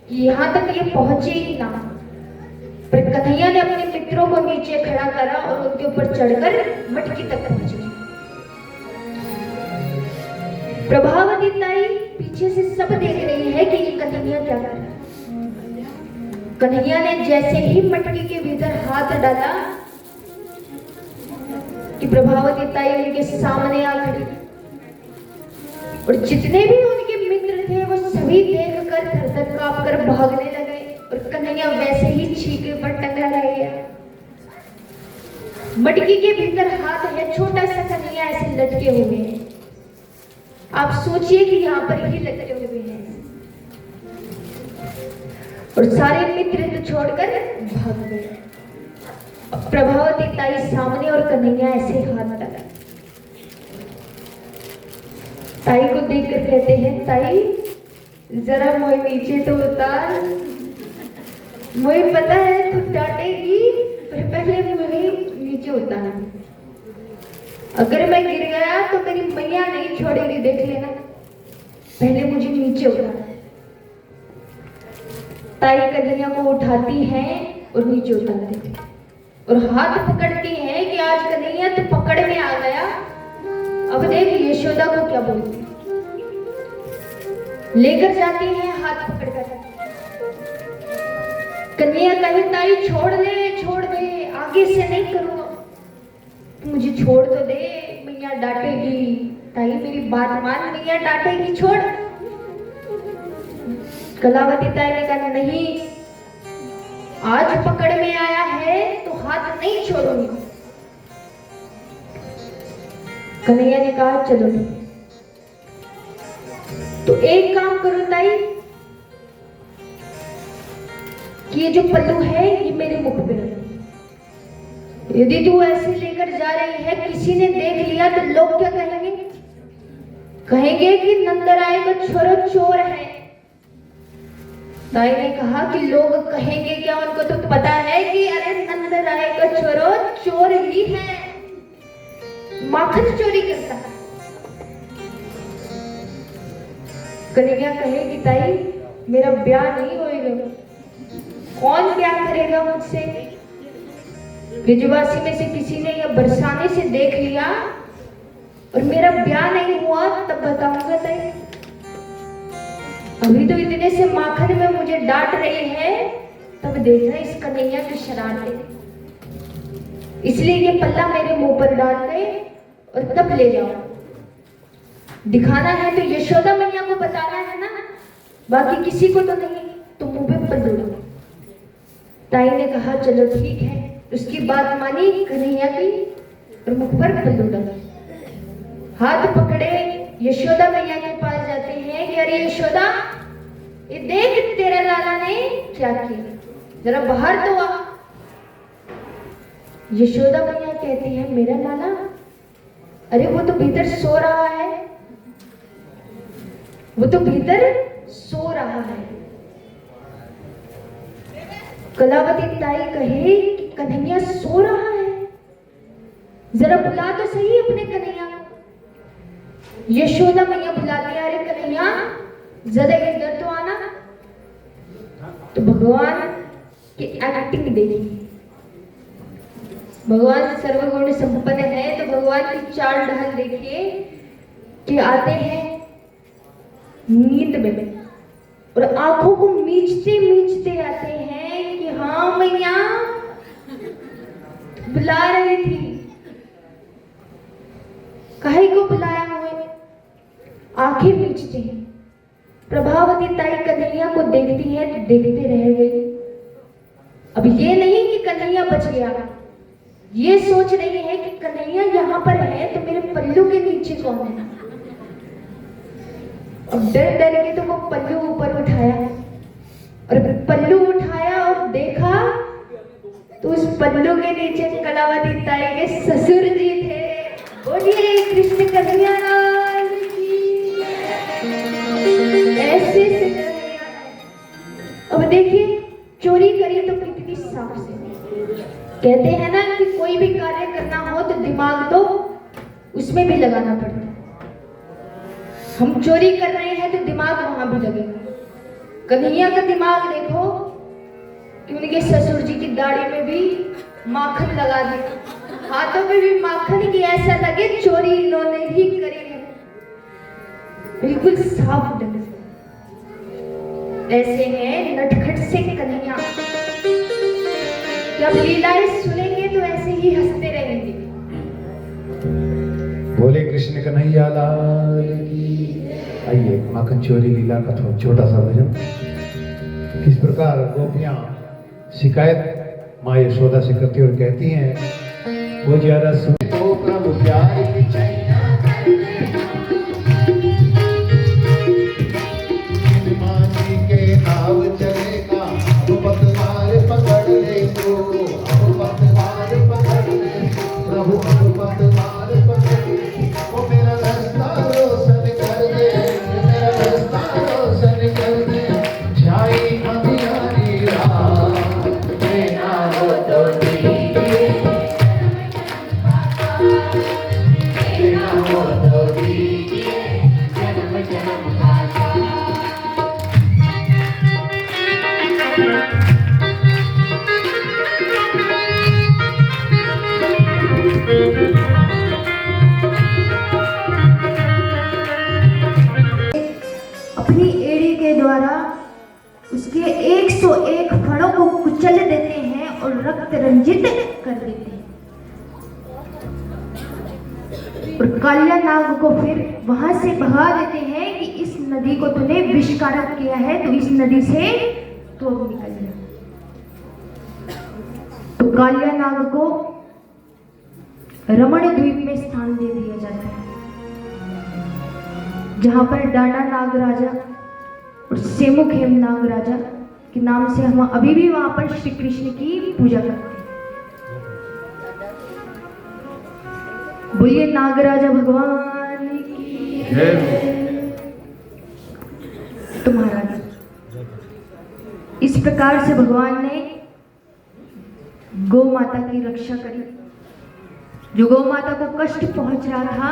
कि यहाँ तक ये पहुंचे ही ना, पर कन्हैया ने अपने मित्रों को नीचे खड़ा करा और उनके ऊपर चढ़कर मटकी तक पहुंचे। प्रभावती ताई पीछे से सब देख रही है कि ये कन्हैया क्या कर रहा है। कन्हैया ने जैसे ही मटकी के भीतर हाथ डाला कि प्रभावती ताई उनके सामने आ खड़ी, और जितने भी उनके मित्र थे वो सभी देखकर थर-थर कांपकर भागने लगे, और कन्हैया वैसे ही छीके पर टंगा रह गया। मटकी के भीतर हाथ है, छोटा सा कन्हैया ऐसे लटके हुए हैं। आप सोचिए कि यहाँ पर ही लटके हुए हैं, और सारे मित्र तो छोड़कर भाग गए। प्रभावती ताई सामने और कन्हैया ऐसे हाथ डाला। ताई को देखकर कहते हैं, ताई जरा मोए नीचे तो उतार, मुझे पता है तू डांटेगी, पर पहले मुझे नीचे उतार। अगर मैं गिर गया तो मेरी मैया नहीं छोड़ेगी, देख लेना, पहले मुझे नीचे उतार। ताई कन्हैया को उठाती है और नीचे उतार देती है, और हाथ पकड़ती है कि आज कन्हैया तो पकड़ में आ गया, अब देख यशोदा को क्या बोलती। लेकर जाती है हाथ पकड़कर। कन्हैया कहे, ताई छोड़ दे, आगे से नहीं करूंगा, मुझे छोड़ तो दे, मैया डांटेगी। ताई मेरी बात मान, मैया डांटेगी, छोड़। कलावती ताई ने कहा, नहीं, आज पकड़ में आया है तो हाथ नहीं छोड़ूंगी। कन्हैया ने कहा, चलो तो एक काम करो ताई, कि ये जो पल्लू है ये मेरे मुख पे रख। यदि तू ऐसे लेकर जा रही है, किसी ने देख लिया तो लोग क्या कहेंगे? कहेंगे कि नंदराय का छोरो चोर है। ताई ने कहा कि लोग कहेंगे क्या, उनको तो पता है कि अरे नंदराय का छोरो चोर ही है, माखन चोरी करता है। कन्हैया कहेगी, ताई मेरा ब्याह नहीं होएगा, कौन ब्याह करेगा मुझसे? ब्रिजवासी में से किसी ने या बरसाने से देख लिया और मेरा ब्याह नहीं हुआ, तब बताऊंगा ताई। अभी तो इतने से माखन में मुझे डांट रही है, तब देखना इस कन्हैया की शरारतें। इसलिए ये पल्ला मेरे मुंह पर डाल दे और तब ले जाओ। दिखाना है तो यशोदा मैया को बताना है ना, बाकी किसी को तो नहीं, तो मुंह पे पल्लू डालो। ताई ने कहा, चलो ठीक है। उसकी बात मानी कन्हैया की और मुख पर पल्लू डाला। हाथ पकड़े यशोदा मैया के पास जाते हैं कि अरे यशोदा, ये देख तेरे लाला ने क्या किया, जरा बाहर तो आ। यशोदा मैया कहती है, मेरा लाला? अरे वो तो भीतर सो रहा है, वो तो भीतर सो रहा है। कलावती ताई कहे कि कन्हैया सो रहा है, जरा बुला तो सही अपने कन्हैया को। यशोदा मैया बुलाती है, अरे कन्हैया जरा इधर तो आना। तो भगवान की एक्टिंग देखिए, भगवान सर्वगुण संपन्न है, तो भगवान की चाल ढाल देखिए कि आते हैं नींद में और आंखों को मीचते मीचते आते हैं कि हाँ मैया बुला रही थी। काहे को बुलाया हुए? आंखें मीचते हैं। प्रभावती ताई कन्हैया को देखती है तो देखते रह गई। अब ये नहीं कि कन्हैया बच गया, ये सोच रही है कि कन्हैया यहाँ पर है तो मेरे पल्लू के नीचे कौन है। अब डर डर के तो वो पल्लू ऊपर उठाया, और पल्लू उठाया तो उस पल्लू के नीचे कलावती ताई के ससुर जी थे। बोलिए कृष्ण कन्हैया लाल की। ऐसे से कन्हैया। अब देखिए चोरी करी तो कितनी साफ से। कहते हैं ना कि कोई भी कार्य करना हो तो दिमाग तो उसमें भी लगाना पड़ता है। हम चोरी कर रहे हैं तो दिमाग वहां भी लगेगा। कन्हैया का दिमाग देखो कि उनके ससुर जी की दाढ़ी में भी माखन लगा दिया, हाथों में भी माखन की, ऐसा लगे चोरी इन्होंने ही करी है। बिल्कुल साफ ढंग से। ऐसे हैं नटखट से कन्हैया। जब लीलाएं सुनेंगे तो ऐसे ही हंसते रहेंगे। बोले कृष्ण कन्हैया लाल की। आइए माखन चोरी लीला का थोड़ा छोटा सा भजन। किस प्रकार गोपियां शिकायत माँ यशोदा से करती और कहती हैं, वो ज्यादा सुने तो प्रभु प्यार की छैया मानी के नाव चलेगा, अब पतवार पकड़ ले तो, अब पतवार पकड़ ले प्रभु, अब पतवार पकड़ ले। वो मेरा रास्ता रोशन कर दे, मेरा रास्ता रोशन कर दे। छाई अंधियारी रात बिना हो तो दीजिए, बिना हो तो दीजिए जन्म जन्म का अपनी एड़ी के द्वारा उसके 101 फणों को कुचल देते हैं और रक्त रंजित कर देते हैं। और कालिया नाग को फिर वहां से भगा देते हैं कि इस नदी को तूने विषकारक किया है तो इस नदी से तो निकल जा। तो कालिया नाग को रमण द्वीप में स्थान दे दिया जाता है, जहां पर डाना नाग राजा और सेमुख हेम नाग राजा के नाम से हम अभी भी वहां पर श्री कृष्ण की पूजा करते हैं। बोलिए नागराजा भगवान की जय। तो महाराज इस प्रकार से भगवान ने गौ माता की रक्षा करी। जो गौ माता को कष्ट पहुंच रहा था,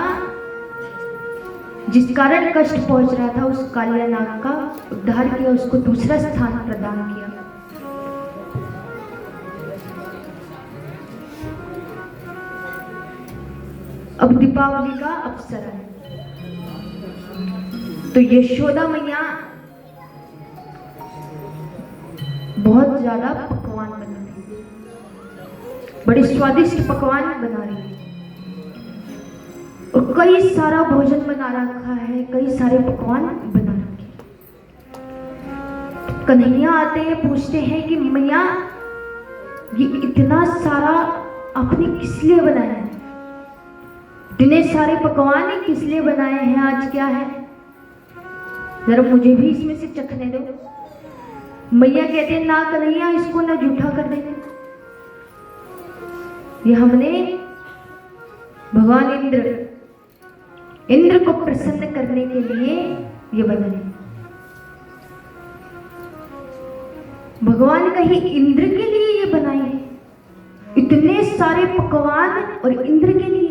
जिस कारण कष्ट पहुंच रहा था, उस कालिया नाग का उद्धार किया, उसको दूसरा स्थान प्रदान किया। अब दीपावली का अवसर है तो यशोदा मैया बहुत ज्यादा पकवान बना रही है, बड़े स्वादिष्ट पकवान बना रही है और कई सारा भोजन बना रखा है, कई सारे पकवान बना रखे। कन्हैया आते हैं, पूछते हैं कि मैया ये इतना सारा आपने किस लिए बनाया है? इतने सारे पकवान किस लिए बनाए हैं? आज क्या है? जरा मुझे भी इसमें से चखने दो। मैया कहते हैं ना कन्हैया, इसको ना जूठा कर देना, ये हमने भगवान इंद्र को प्रसन्न करने के लिए ये बनाए। भगवान कहीं इंद्र के लिए ये बनाए हैं? इतने सारे पकवान और इंद्र के लिए?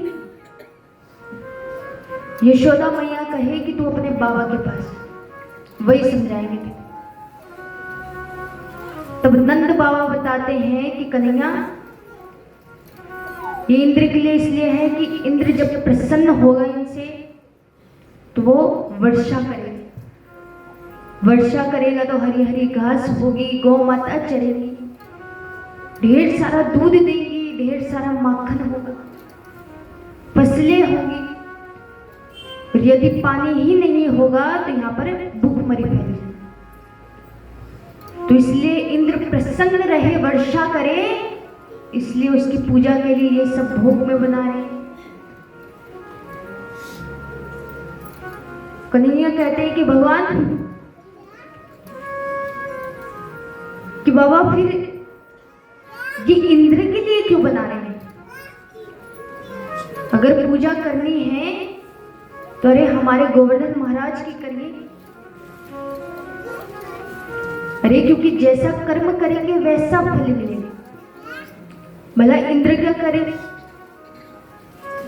यशोदा मैया कहे कि तू अपने बाबा के पास, वही समझाएंगे। तब नंद बाबा बताते हैं कि कन्हैया ये इंद्र के लिए इसलिए है कि इंद्र जब प्रसन्न होगा इनसे तो वो वर्षा करेगा। वर्षा करेगा तो हरी हरी घास होगी, गौ माता चरेगी, ढेर सारा दूध देगी, ढेर सारा माखन होगा, फसलें होंगी। और यदि पानी ही नहीं होगा तो यहाँ पर भूखमरी फैलेगी। तो इसलिए इंद्र प्रसन्न रहे, वर्षा करे, इसलिए उसकी पूजा के लिए ये सब भोग में बना रहे हैं। कन्हैया कहते हैं कि भगवान, कि बाबा फिर ये इंद्र के लिए क्यों बना रहे हैं? अगर पूजा करनी है तो अरे हमारे गोवर्धन महाराज की करिए। अरे क्योंकि जैसा कर्म करेंगे वैसा फल मिलेगा। भला इंद्र क्या करे?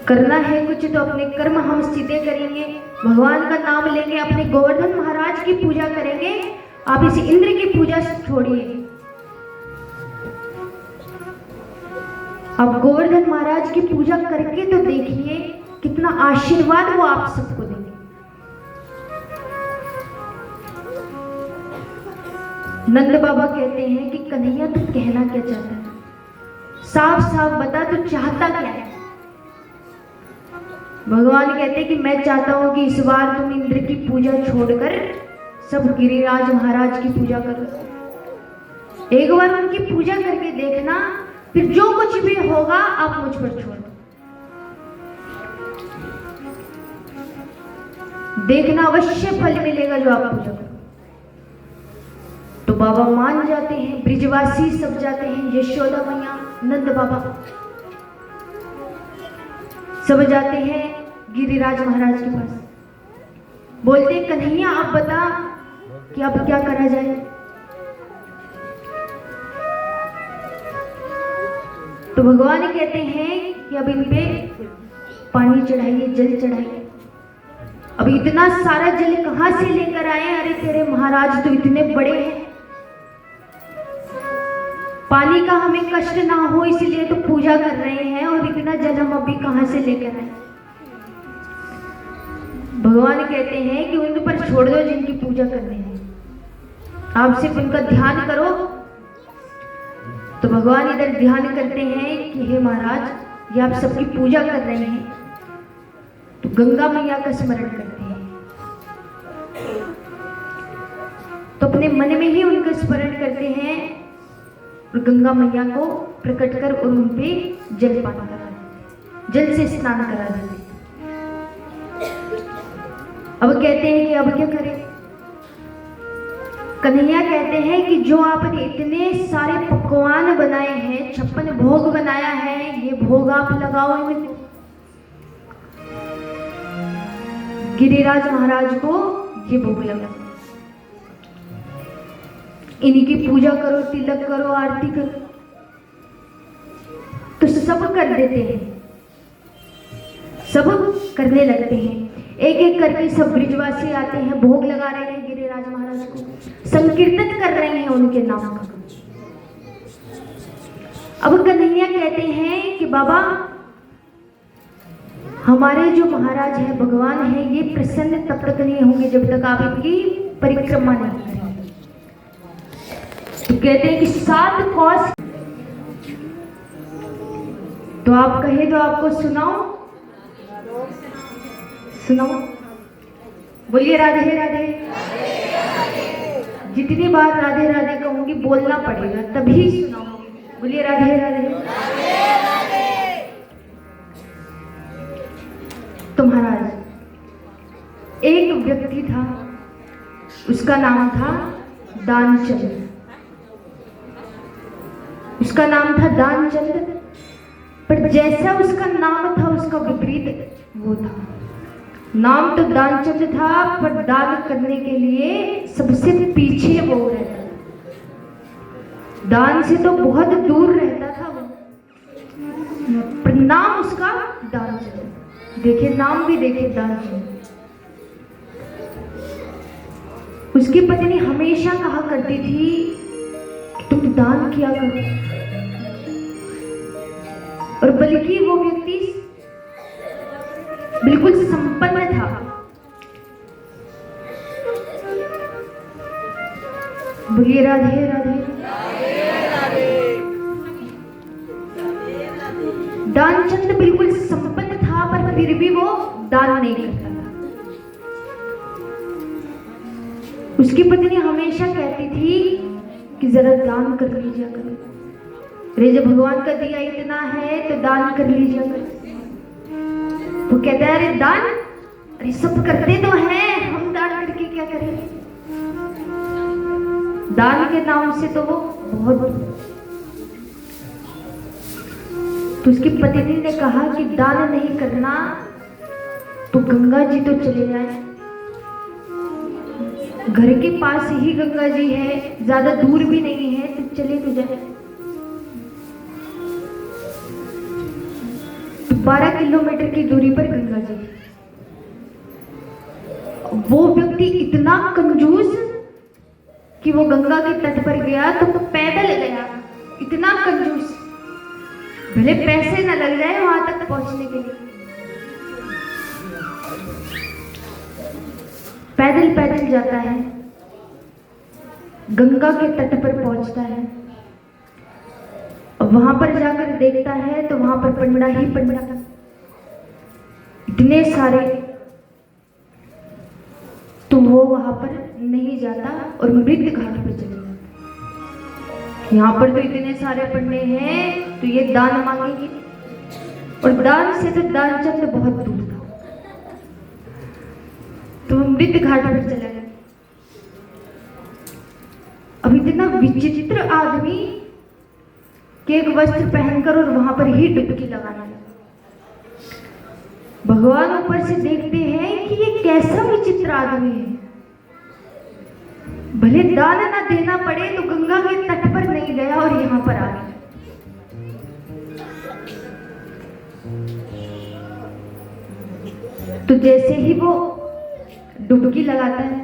करना है कुछ तो अपने कर्म हम सीधे करेंगे, भगवान का नाम लेंगे, अपने गोवर्धन महाराज की पूजा करेंगे। आप इस इंद्र की पूजा छोड़िए, आप गोवर्धन महाराज की पूजा करके तो देखिए कितना आशीर्वाद वो आप सबको देंगे। नंद बाबा कहते हैं कि कन्हैया तू कहना क्या चाहता है? साफ साफ बता, तू चाहता क्या है? भगवान कहते हैं कि मैं चाहता हूं कि इस बार तुम इंद्र की पूजा छोड़कर सब गिरिराज महाराज की पूजा करो। एक बार उनकी पूजा करके देखना, फिर जो कुछ भी होगा आप मुझ पर छोड़ दो। देखना अवश्य फल मिलेगा जो आप पूजा करो। तो बाबा मान जाते हैं, ब्रिजवासी सब जाते हैं, यशोदा मैया, नंद बाबा सब जाते हैं गिरिराज महाराज के पास। बोलते कन्हैया आप बता कि अब क्या करा जाए? तो भगवान कहते हैं कि अब इन पे पानी चढ़ाइए, जल चढ़ाइए। अब इतना सारा जल कहां से लेकर आए? अरे तेरे महाराज तो इतने बड़े हैं, पानी का हमें कष्ट ना हो इसलिए तो पूजा कर रहे हैं, और इतना जल हम अभी कहां से लेकर आए? भगवान कहते हैं कि उन पर छोड़ दो जिनकी पूजा करनी है, आप सिर्फ उनका ध्यान करो। तो भगवान इधर ध्यान करते हैं कि हे महाराज ये आप सबकी पूजा कर रहे हैं, तो गंगा मैया का स्मरण करते हैं। तो अपने मन में ही उनका स्मरण करते हैं और गंगा मैया को प्रकट कर और उन पे जलपान करा देते, जल से स्नान करा देते। अब कहते हैं कि अब क्या करें? कन्हैया कहते हैं कि जो आपने इतने सारे पकवान बनाए हैं, 56 भोग बनाया है, ये भोग आप लगाओ इनको। गिरिराज महाराज को ये भोग लगा, इनकी पूजा करो, तिलक करो, आरती करो। तो सब कर देते हैं, सब करने लगते हैं। एक एक करके सब ब्रिजवासी आते हैं, भोग लगा रहे हैं गिरिराज महाराज को, संकीर्तन कर रहे हैं उनके नाम का। अब कन्हैया कहते हैं कि बाबा हमारे जो महाराज है, भगवान है, ये प्रसन्न तब तक नहीं होंगे जब तक आप इनकी परिक्रमा नहीं करेंगे। तो कहते हैं कि 7 कोस। तो आप कहे तो आपको सुनाओ, सुनाओ, बोलिए राधे राधे। जितनी बार राधे राधे कहूंगी बोलना पड़ेगा तभी सुनाऊंगी। बोलिए राधे राधे। तो महाराज एक व्यक्ति था, उसका नाम था दानचंद। उसका नाम था दानचंद, पर जैसा उसका नाम था उसका विपरीत वो था। नाम तो दानचंद था, पर दान करने के लिए सबसे पीछे वो रहता था। दान से तो बहुत दूर रहता था वो, पर नाम उसका दानचंद। देखिए नाम भी देखिए दानचंद। उसकी पत्नी हमेशा कहा करती थी कि तुम दान किया करो, और बल्कि वो व्यक्ति बिल्कुल संपन्न था। बोलिए राधे राधे। दानचंद बिल्कुल संपन्न था, पर फिर भी वो दान नहीं करता था। उसकी पत्नी हमेशा कहती थी कि जरा दान कर लीजिए करो, अरे जब भगवान का दिया इतना है तो दान कर लीजिए करो। वो कहता है अरे दान, अरे सब करते तो हैं, हम दान करके क्या करेंगे? दान के नाम से तो वो बहुत। तो उसकी पत्नी ने कहा कि दान नहीं करना तो गंगा जी तो चले जाए, घर के पास ही गंगा जी है, ज्यादा दूर भी नहीं है, तो चले तो जाए। तो 12 किलोमीटर की दूरी पर गंगा जी। वो व्यक्ति इतना कंजूस कि वो गंगा के तट पर गया तो वो पैदल गया, इतना कंजूस, भले पैसे न लग जाए वहां तक पहुंचने के लिए, पैदल पैदल जाता है, गंगा के तट पर पहुंचता है। वहां पर जाकर देखता है तो वहां पर पंडा ही पंडा, इतने सारे, तो वो वहां पर नहीं जाता और मृत घाट पर चले जाता। यहाँ पर तो इतने सारे पंडे हैं तो ये दान मांगेंगे, और दान से तो दानचंद बहुत दूर था, तो वो मृत घाट पर चला गया। अब इतना विचित्र आदमी के एक वस्त्र पहनकर और वहां पर ही डुबकी लगाने लगा। भगवान ऊपर से देखते हैं कि ये कैसा विचित्र आदमी है, भले दान ना देना पड़े तो गंगा के तट पर नहीं गया और यहां पर आ गया। तो जैसे ही वो डुबकी लगाता है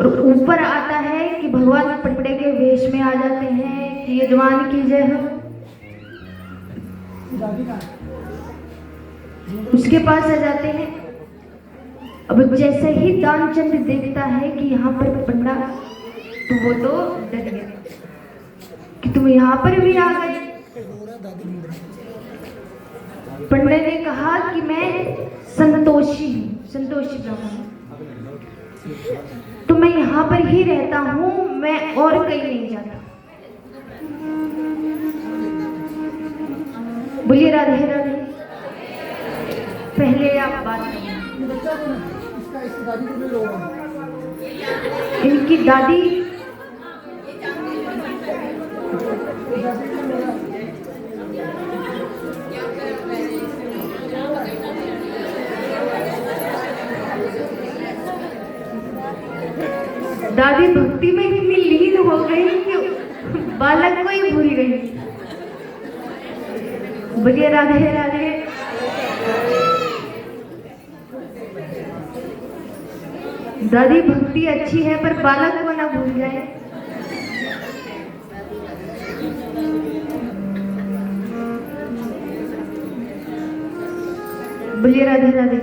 और ऊपर आता है कि भगवान पंडे के वेश में आ जाते हैं कि यजमान की जय हो, उसके पास आ जाते हैं। अब जैसे ही दानचंद देखता है कि यहाँ पर पंडा, तो वो तो डर गया कि तुम यहाँ पर भी आ गए। पंडे ने कहा कि मैं संतोषी हूँ, संतोषी ब्राह्मण, तो मैं यहाँ पर ही रहता हूँ, मैं और कहीं नहीं जाता। बोलिए राधे राधे। पहले आप बात करें। इनकी दादी दादी भक्ति में इतनी लीन हो गई कि बालक को ही भूल गई। बोलिए राधे राधे। दादी भक्ति अच्छी है पर बालक को ना भूल जाए। बोलिए राधे राधे।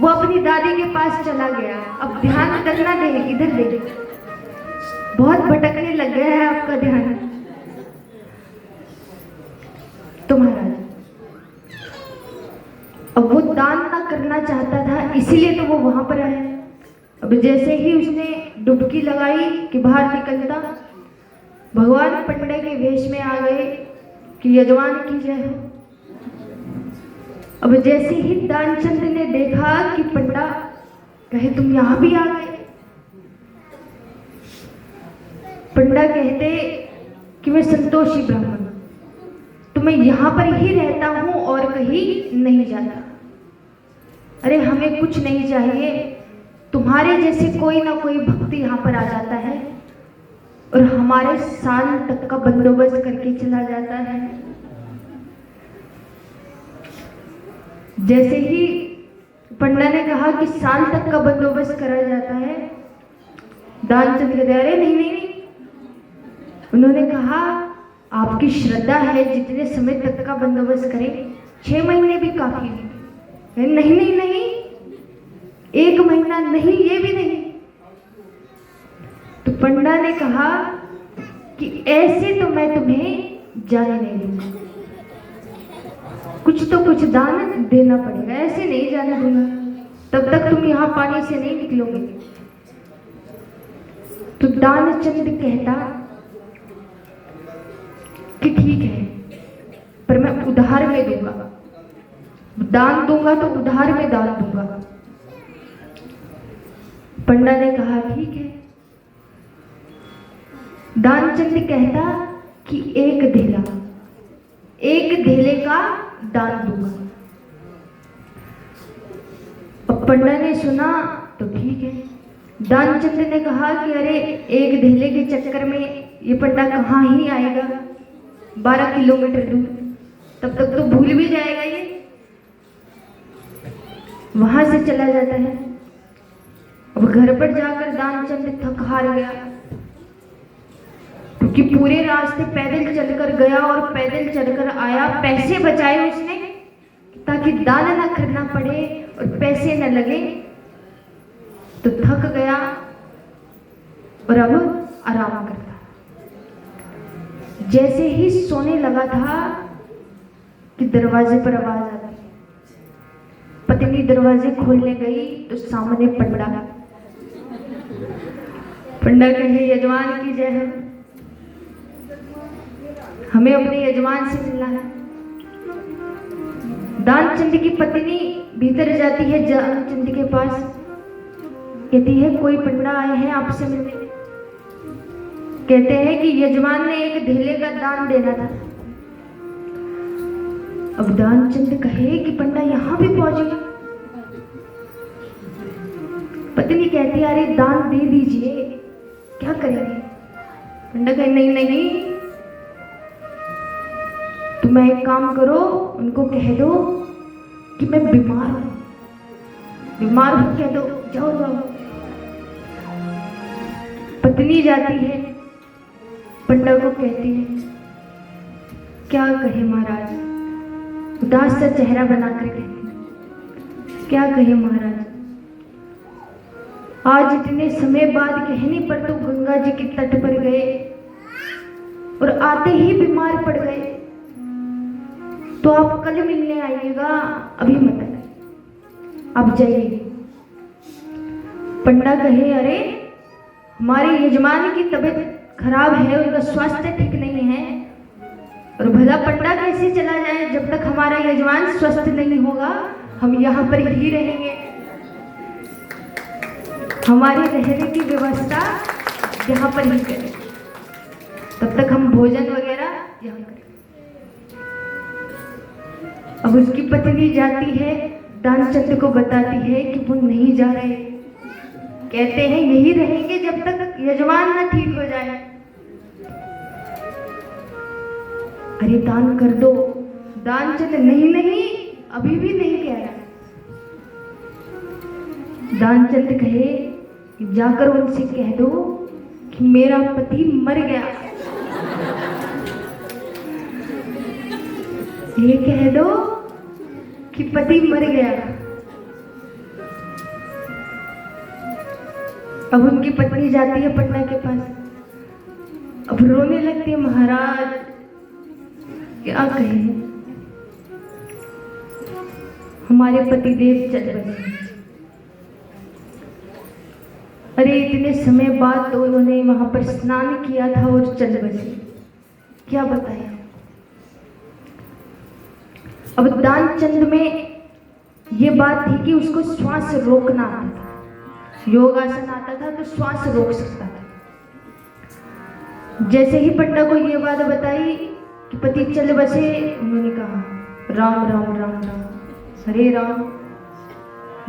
वो अपनी दादी के पास चला गया। अब ध्यान करना दे, इधर दे, बहुत भटकने लग गया है आपका ध्यान। तो महाराज अब वो दान ना करना चाहता था, इसीलिए तो वो वहां पर आया। अब जैसे ही उसने डुबकी लगाई कि बाहर निकलता, भगवान पंडे के वेश में आ गए कि यजमान की जय हो। अब जैसे ही दानचंद ने देखा कि पंडा कहे तुम यहां भी आ गए, पंडा कहते कि मैं संतोषी ब्राह्मण, तो मैं यहां पर ही रहता हूं और कहीं नहीं जाता। अरे हमें कुछ नहीं चाहिए, तुम्हारे जैसे कोई ना कोई भक्त यहाँ पर आ जाता है और हमारे साल तक का बंदोबस्त करके चला जाता है। जैसे ही पंडा ने कहा कि साल तक का बंदोबस्त करा जाता है, दानचंद कहते अरे नहीं नहीं नहीं। उन्होंने कहा आपकी श्रद्धा है, जितने समय तक का बंदोबस्त करें, 6 महीने भी काफी है। नहीं नहीं नहीं, 1 महीना नहीं, ये भी नहीं। तो पंडा ने कहा कि ऐसे तो मैं तुम्हें जाने नहीं दूंगा, कुछ तो कुछ दान देना पड़ेगा, ऐसे नहीं जाने दूंगा, तब तक तुम यहाँ पानी से नहीं निकलोगे। तो दानचंद कहता कि ठीक है, पर मैं उधार में दूंगा, दान दूंगा तो उधार में दान दूंगा। पंडा ने कहा ठीक है। दानचंद कहता कि 1 धेला, का दान दूंगा। अब पंडा ने सुना तो ठीक है। दानचंद ने कहा कि अरे एक धेले के चक्कर में ये पंडा कहाँ ही आएगा, 12 किलोमीटर दूर, तब तक तो भूल भी जाएगा ये। वहां से चला जाता है। अब घर पर जाकर दानचंद थक हार गया, क्योंकि पूरे रास्ते पैदल चलकर गया और पैदल चलकर आया। पैसे बचाए उसने ताकि दान ना करना पड़े और पैसे न लगे, तो थक गया और अब आराम करता। जैसे ही सोने लगा था कि दरवाजे पर आवाज आ गई। पत्नी दरवाजे खोलने गई तो सामने पंडा। पंडा कहे, यजमान की जय हो, हमें अपने यजमान से मिलना है। दानचंद की पत्नी भीतर जाती है दानचंद के पास, कहती है कोई पंडा आए हैं आपसे मिलने। कहते हैं कि यजमान ने एक धेले का दान देना था। अब दानचंद कहे कि पंडा यहां भी पहुंच गया। पत्नी कहती है अरे दान दे दीजिए, क्या करेंगे। पंडा कहे नहीं नहीं, तुम एक काम करो, उनको कह दो कि मैं बीमार हूं, बीमार हूं कह दो, जाओ जाओ। पत्नी जाती है, पंडा को कहती है क्या कहे महाराज, उदास सा चेहरा बनाकर कहती है क्या कहे महाराज, आज इतने समय बाद कहने पर तो गंगा जी के तट पर गए और आते ही बीमार पड़ गए, तो आप कल मिलने आइएगा, अभी मत आइए, आप जाइए। पंडा कहे अरे हमारे यजमान की तबीयत खराब है, उनका स्वास्थ्य ठीक नहीं है, और भला पंडा कैसे चला जाए जब तक हमारा यजमान स्वस्थ नहीं होगा, हम यहाँ पर ही रहेंगे, हमारी रहने की व्यवस्था यहाँ पर ही करें, तब तक हम भोजन वगैरह यहाँ करें। अब उसकी पत्नी जाती है, दानचंद को बताती है कि वो नहीं जा रहे, कहते हैं यही रहेंगे जब तक यजमान ना ठीक हो जाए। अरे दान कर दो। दानचंद नहीं नहीं, अभी भी नहीं कह रहा। दानचंद कहे जाकर उनसे कह दो कि मेरा पति मर गया, ये कह दो कि पति मर गया। अब उनकी पत्नी जाती है पंडा के पास, अब रोने लगती है, महाराज क्या कहे, हमारे पतिदेव चल बसे। अरे इतने समय बाद तो उन्होंने वहां पर स्नान किया था और चल बसे, क्या बताया। अब दानचंद में ये बात थी कि उसको श्वास रोकना आता था, योगासन आता था तो श्वास रोक सकता था। जैसे ही पंडा को ये बात बताई कि पति चल बसे, उन्होंने कहा राम राम राम राम, हरे राम,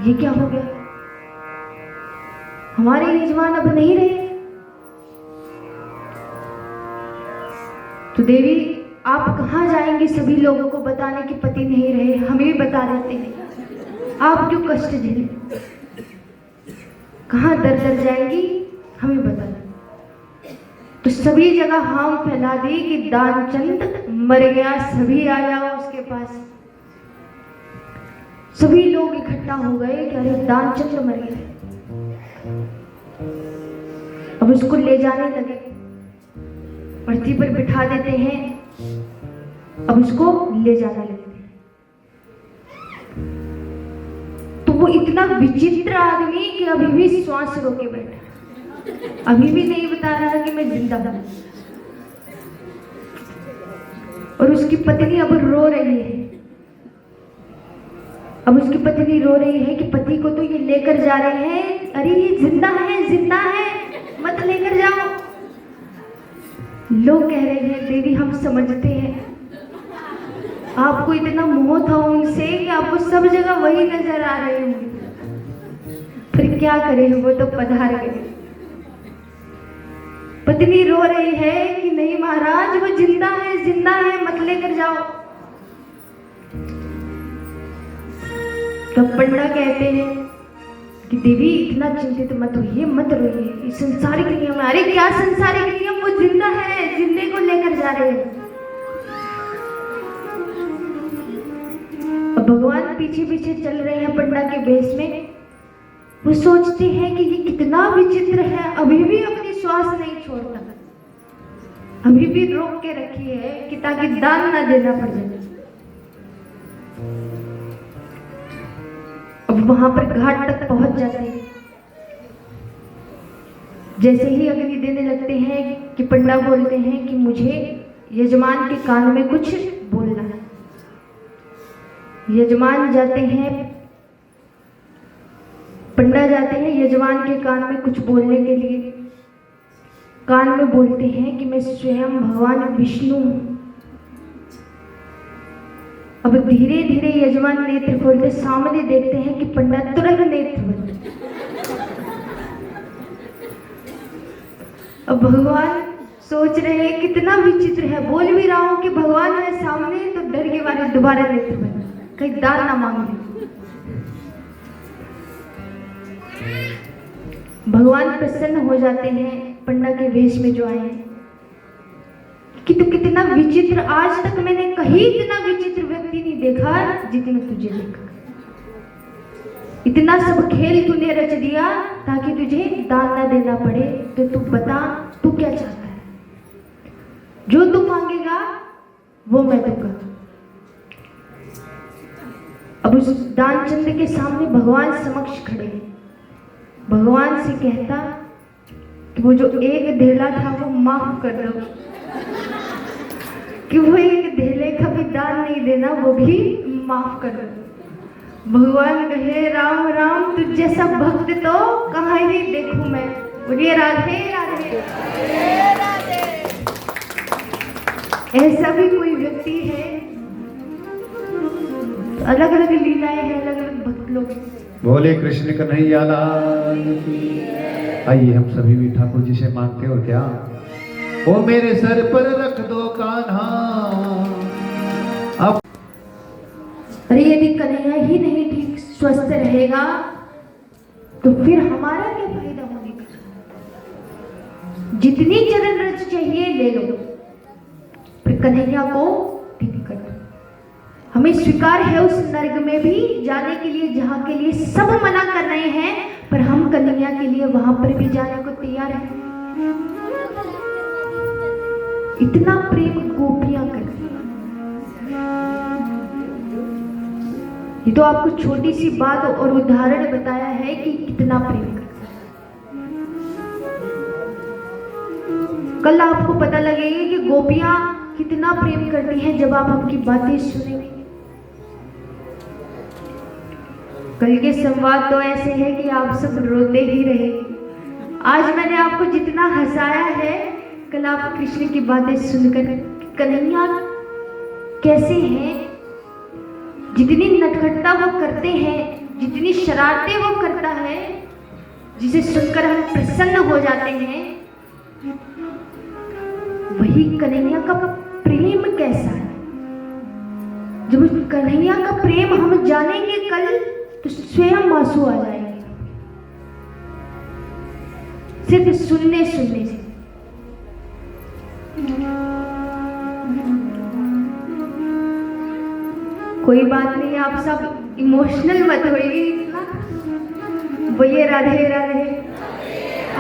ये क्या हो गया, हमारे यजमान अब नहीं रहे। तो देवी आप कहाँ जाएंगे सभी लोगों को बताने कि पति नहीं रहे, हमें भी बता देते हैं, आप क्यों कष्ट झेले, कहाँ दर दर जाएंगी, हमें बता दें। तो सभी जगह हम फैला दी कि दानचंद मर गया, सभी आ जाओ उसके पास। सभी लोग इकट्ठा हो गए कि अरे दानचंद मर गया। अब उसको ले जाने लगे, अर्थी पर बिठा देते हैं, अब उसको ले जाने लगे। तो वो इतना विचित्र आदमी कि अभी भी श्वास रोके बैठा, अभी भी नहीं बता रहा कि मैं जिंदा हूं। और उसकी पत्नी अब रो रही है, अब उसकी पत्नी रो रही है कि पति को तो ये लेकर जा रहे हैं, अरे ये जिंदा है, जिंदा है, मत लेकर जाओ। लोग कह रहे हैं देवी हम समझते हैं आपको इतना मोह था उनसे कि आपको सब जगह वही नजर आ रहे होंगे। फिर क्या करें, वो तो पधार गए। पत्नी रो रही है कि नहीं महाराज, वो जिंदा है, मत लेकर जाओ। तब पंडा कहते हैं कि देवी इतना चिंतित मत होइए, मत रोइए। इस संसारिक नियम, अरे क्या संसारिक नियम, वो जिंदा है, जिंदे को लेकर जा रहे हैं। अब भगवान पीछे पीछे चल रहे हैं पंडा के भेष में। वो सोचते हैं कि ये कितना विचित्र है, अभी भी अपनी श्वास नहीं छोड़ता, अभी भी रोक के रखी है कि ताकि दान ना देना पड़ जाए। अब वहां पर घाट तक पहुंच जाते हैं। जैसे ही अग्नि देने लगते हैं कि पंडा बोलते हैं कि मुझे यजमान के कान में कुछ बोलना है। यजमान जाते हैं, पंडा जाते हैं यजमान के कान में कुछ बोलने के लिए। कान में बोलते हैं कि मैं स्वयं भगवान विष्णु हूं। अब धीरे धीरे यजमान नेत्र खोलते, सामने देखते हैं कि पंडा तुरंत नेत्र बंद। अब भगवान सोच रहे हैं कितना विचित्र है, बोल भी रहा हूं कि भगवान है सामने, तो डर के मारे दोबारा नेत्र बंद, कहीं दान ना मांग ले। भगवान प्रसन्न हो जाते हैं पंडा के वेश में जो आए हैं कि तू कितना विचित्र, आज तक मैंने कहीं इतना विचित्र व्यक्ति नहीं देखा जितना तुझे देखा। इतना सब खेल तूने रच दिया ताकि तुझे दान ना देना पड़े। तो तू बता, तू क्या चाहता है? जो तू मांगेगा वो मैं दूंगा। अब उस दानचंद्र के सामने भगवान समक्ष खड़े हैं। भगवान से कहता कि वो जो एक धेला था वो माफ कर दो, कि वो एक धेले का भी दान नहीं देना, वो भी माफ कर दो। भगवान कहे राम राम, तुझ जैसा भक्त तो कहाँ ही देखूं मैं। बोलिए राधे राधे। ऐसा भी कोई व्यक्ति है? अलग अलग लीलाएं हैं, अलग अलग भक्त लोग। बोले कृष्ण कन्हैया लाल की। आइए हम सभी भी ठाकुर जी से मांगते और क्या, ओ मेरे सर पर रख दो कान्हा। अब अरे यदि कन्हैया ही नहीं ठीक स्वस्थ रहेगा तो फिर हमारा क्या फायदा होने का? जितनी चरण रज चाहिए ले लो, फिर कन्हैया को ठीक कर दो। हमें स्वीकार है उस नर्क में भी जाने के लिए जहां के लिए सब मना कर रहे हैं, पर हम कन्हैया के लिए वहां पर भी जाने को तैयार हैं। इतना प्रेम गोपियां करती हैं। ये तो आपको छोटी सी बात और उदाहरण बताया है कि कितना प्रेम करता है। कल आपको पता लगेगा कि गोपियां कितना प्रेम करती हैं जब आप उनकी बातें सुनेंगे। कल के संवाद तो ऐसे है कि आप सब रोते ही रहे। आज मैंने आपको जितना हंसाया है, कल आप कृष्ण की बातें सुनकर कन्हैया कैसे हैं, जितनी नटखटता वो करते हैं, जितनी शरारतें वो करता है, जिसे सुनकर हम प्रसन्न हो जाते हैं, वही कन्हैया का प्रेम कैसा है। जब कन्हैया का प्रेम हम जानेंगे कल, तो स्वयं आंसू आ जाएंगे सिर्फ सुनने सुनने से। कोई बात नहीं, आप सब इमोशनल मत होइए इतना। बोलिए राधे राधे।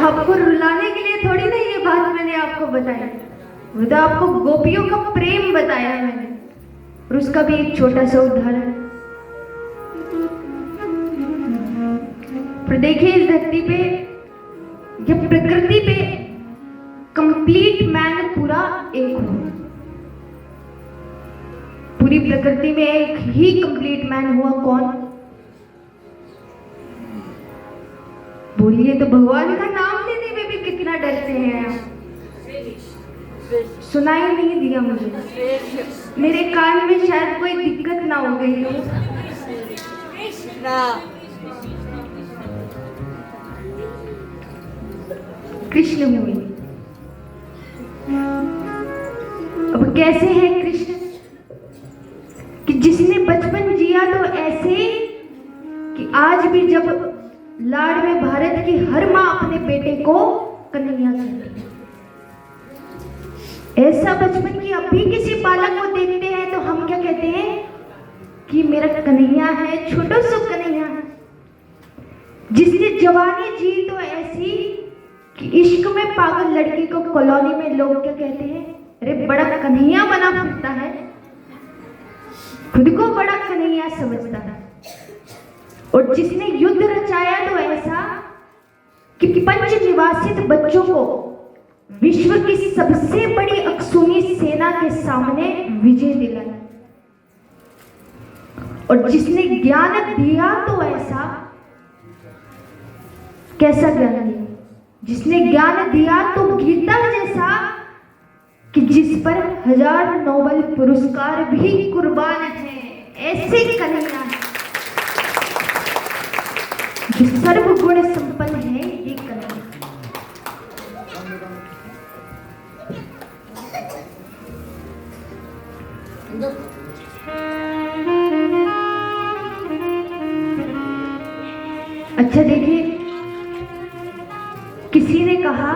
आपको रुलाने के लिए थोड़ी ना ये बात मैंने आपको बताई, वो तो आपको गोपियों का प्रेम बताया मैंने, और उसका भी एक छोटा सा उदाहरण। पर देखिए इस धरती पे, जब प्रकृति पे कंप्लीट मैन पूरा एक हो, पूरी प्रकृति में एक ही कंप्लीट मैन हुआ, कौन? बोलिए तो भगवान का नाम लेने में भी कितना डरते हैं आप। सुनाई नहीं दिया मुझे, मेरे कान में शायद कोई दिक्कत ना हो गई हो। कृष्ण हुए। अब कैसे है कृष्ण कि जिसने बचपन जिया तो ऐसे कि आज भी जब लाड़ में भारत की हर माँ अपने बेटे को कन्हैया कहती है। ऐसा बचपन की अभी किसी बालक को देखते हैं तो हम क्या कहते हैं कि मेरा कन्हैया है, छोटा सा कन्हैया है। जिसने जवानी जी तो ऐसी कि इश्क में पागल लड़की को कॉलोनी में लोग क्या कहते हैं, अरे बड़ा कन्हैया बना फिरता है, खुद को बड़ा कन्हैया समझता है। और जिसने युद्ध रचाया तो ऐसा कि पंच निवासित बच्चों को विश्व की सबसे बड़ी अक्सुनी सेना के सामने विजय दिलाया। और जिसने ज्ञान दिया तो ऐसा, कैसा ज्ञान दिया, जिसने ज्ञान दिया तो गीता जैसा कि जिस पर 1000 नोबेल पुरस्कार भी कुर्बान है। ऐसे कन्हैया है जो सर्वगुण संपन्न है, ये कन्हैया। अच्छा देखिए, किसी ने कहा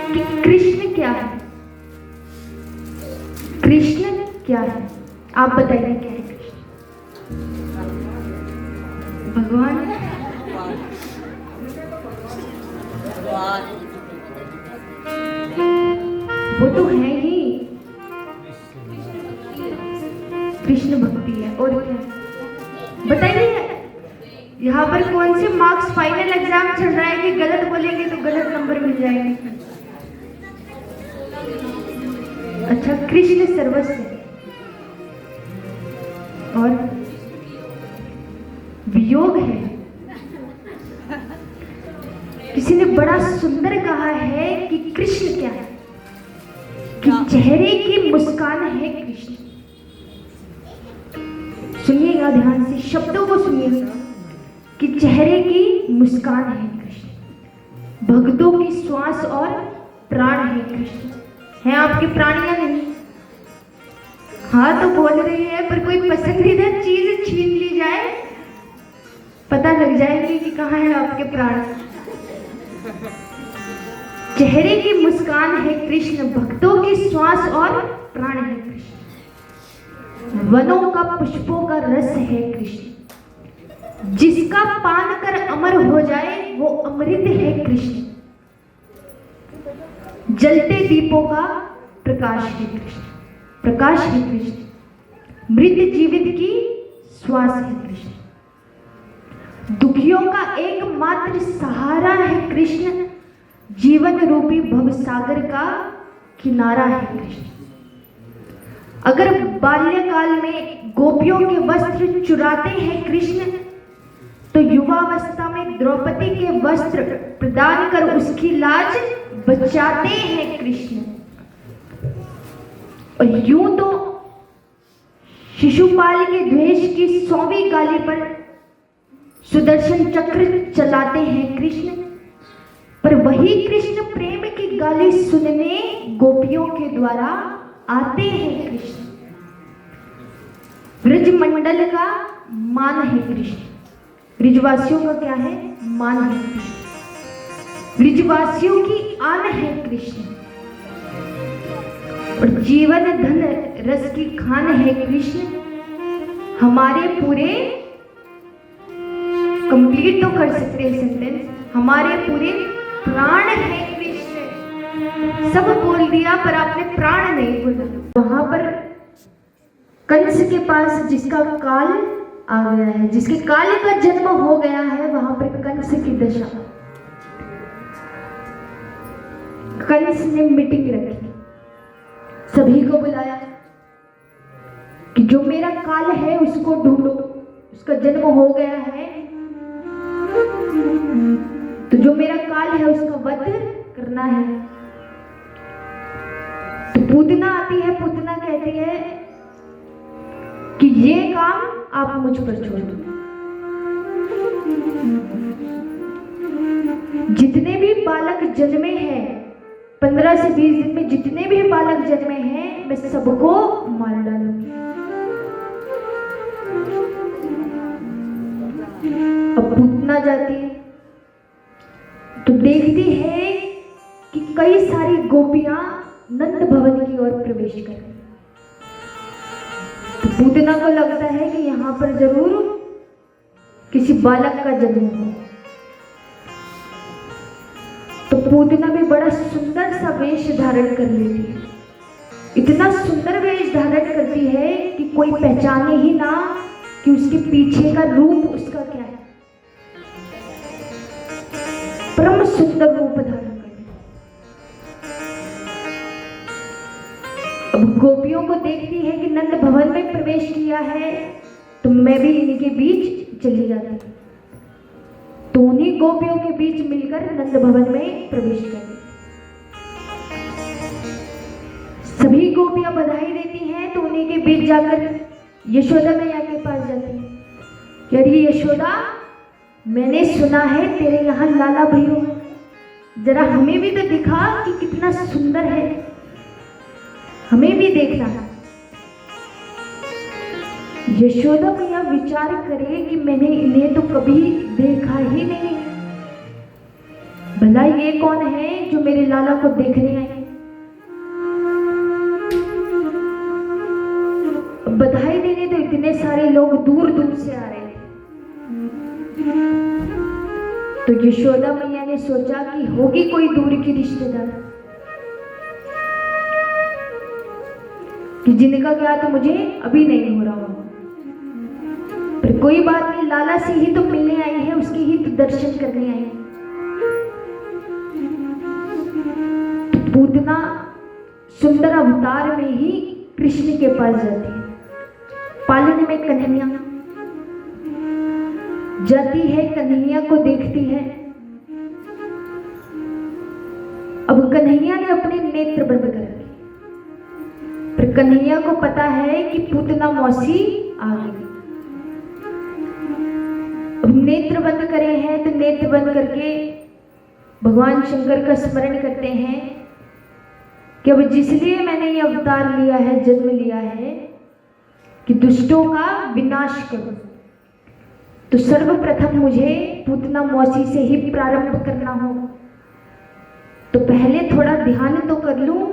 कि कृष्ण क्या है, कृष्ण क्या है, आप बताइए क्या है कृष्ण? भगवान। वो तो है ही, कृष्ण भक्ति है। और क्या बताइए, यहाँ पर कौन से मार्क्स फाइनल एग्जाम चल रहा है कि गलत बोलेंगे तो गलत नंबर मिल जाएंगे? अच्छा, कृष्ण सर्वस्व है। और वियोग है। किसी ने बड़ा सुंदर कहा है कि कृष्ण क्या है, कि चेहरे की मुस्कान है कृष्ण। सुनिएगा ध्यान से, शब्दों को सुनिएगा कि चेहरे की मुस्कान है कृष्ण, भक्तों की श्वास और प्राण है कृष्ण। है आपके प्राण या नहीं? हाँ तो बोल रही है, पर कोई पसंदीदा चीज छीन ली जाए पता लग जाएगी कि कहाँ है आपके प्राण। चेहरे की मुस्कान है कृष्ण, भक्तों की श्वास और प्राण है कृष्ण, वनों का पुष्पों का रस है कृष्ण, जिसका पान कर अमर हो जाए वो अमृत है कृष्ण, जलते दीपों का प्रकाश है कृष्ण, प्रकाश है कृष्ण, मृत जीवित की श्वास है कृष्ण, दुखियों का एकमात्र सहारा है कृष्ण, जीवन रूपी भवसागर का किनारा है कृष्ण। अगर बाल्यकाल में गोपियों के वस्त्र चुराते हैं कृष्ण, तो युवावस्था में द्रौपदी के वस्त्र प्रदान कर उसकी लाज बचाते हैं कृष्ण। और यूं तो शिशुपाल के द्वेष की 100वीं गाली पर सुदर्शन चक्र चलाते हैं कृष्ण, पर वही कृष्ण प्रेम की गाली सुनने गोपियों के द्वारा आते हैं कृष्ण। ब्रज मंडल का मान है कृष्ण, ब्रिजवासियों का क्या है? मान है कृष्ण, ब्रिजवासियों की आन है कृष्ण। और जीवन धन रस की खान है कृष्ण, हमारे पूरे, कंप्लीट तो कर सकते हैं सेंटेंस, हमारे पूरे प्राण है कृष्ण। सब बोल दिया पर आपने प्राण नहीं बोला। वहां पर कंस के पास जिसका काल आ गया है, जिसके काल का जन्म हो गया है, वहां पर कंस की दशा। कंस ने मीटिंग रखी, सभी को बुलाया कि जो मेरा काल है उसको ढूंढो, उसका जन्म हो गया है तो जो मेरा काल है उसका वध करना है। तो पूतना आती है, पूतना कहती है कि ये काम आप मुझ पर छोड़ दो। जितने भी बालक जन्मे हैं 15 से 20 दिन में, जितने भी बालक जन्मे हैं मैं सबको मार डालूंगी। अब पूतना जाती है तो देखती है कि कई सारी गोपियां नंद भवन की ओर प्रवेश कर रही। तो पूतना को लगता है कि यहाँ पर जरूर किसी बालक का जन्म हो। तो पूतना भी बड़ा सुंदर सा वेश धारण कर लेती है। इतना सुंदर वेश धारण करती है कि कोई पहचाने ही ना कि उसके पीछे का रूप उसका क्या है। परम सुंदर रूप धारण करती है। अब गोपियों को देखती है कि नंद भवन में प्रवेश किया है तो मैं भी इनके बीच चली जाती हूँ। तो उन्हीं गोपियों के बीच मिलकर नंद भवन में प्रवेश करती। सभी गोपियां बधाई देती हैं तो उन्हीं के बीच जाकर यशोदा मैया के पास जाती है। कह रही यशोदा, मैंने सुना है तेरे यहाँ लाला भैया है, जरा हमें भी तो दिखा कि कितना सुंदर है, हमें भी देखना है। यशोदा मैया विचार करे कि मैंने इन्हें तो कभी देखा ही नहीं, भला ये कौन है जो मेरे लाला को देखने आए। बधाई देने तो इतने सारे लोग दूर दूर से आ रहे थे। तो यशोदा मैया ने सोचा कि होगी कोई दूर की रिश्तेदार कि जिनका क्या तो मुझे अभी नहीं हो रहा हो, पर कोई बात नहीं, लाला से ही तो मिलने आई है, उसके ही तो दर्शन करने आई है। तो पूतना सुंदर अवतार में ही कृष्ण के पास जाती है। पालन में कन्हैया जाती है, कन्हैया को देखती है। अब कन्हैया ने अपने नेत्र बंद कर दिए, पर कन्हैया को पता है कि पूतना मौसी आ गई। अब नेत्र बंद करे हैं तो नेत्र बंद करके भगवान शंकर का स्मरण करते हैं कि अब जिसलिए मैंने ये अवतार लिया है, जन्म लिया है कि दुष्टों का विनाश करूं, तो सर्वप्रथम मुझे पूतना मौसी से ही प्रारंभ करना हो। तो पहले थोड़ा ध्यान तो कर लूं,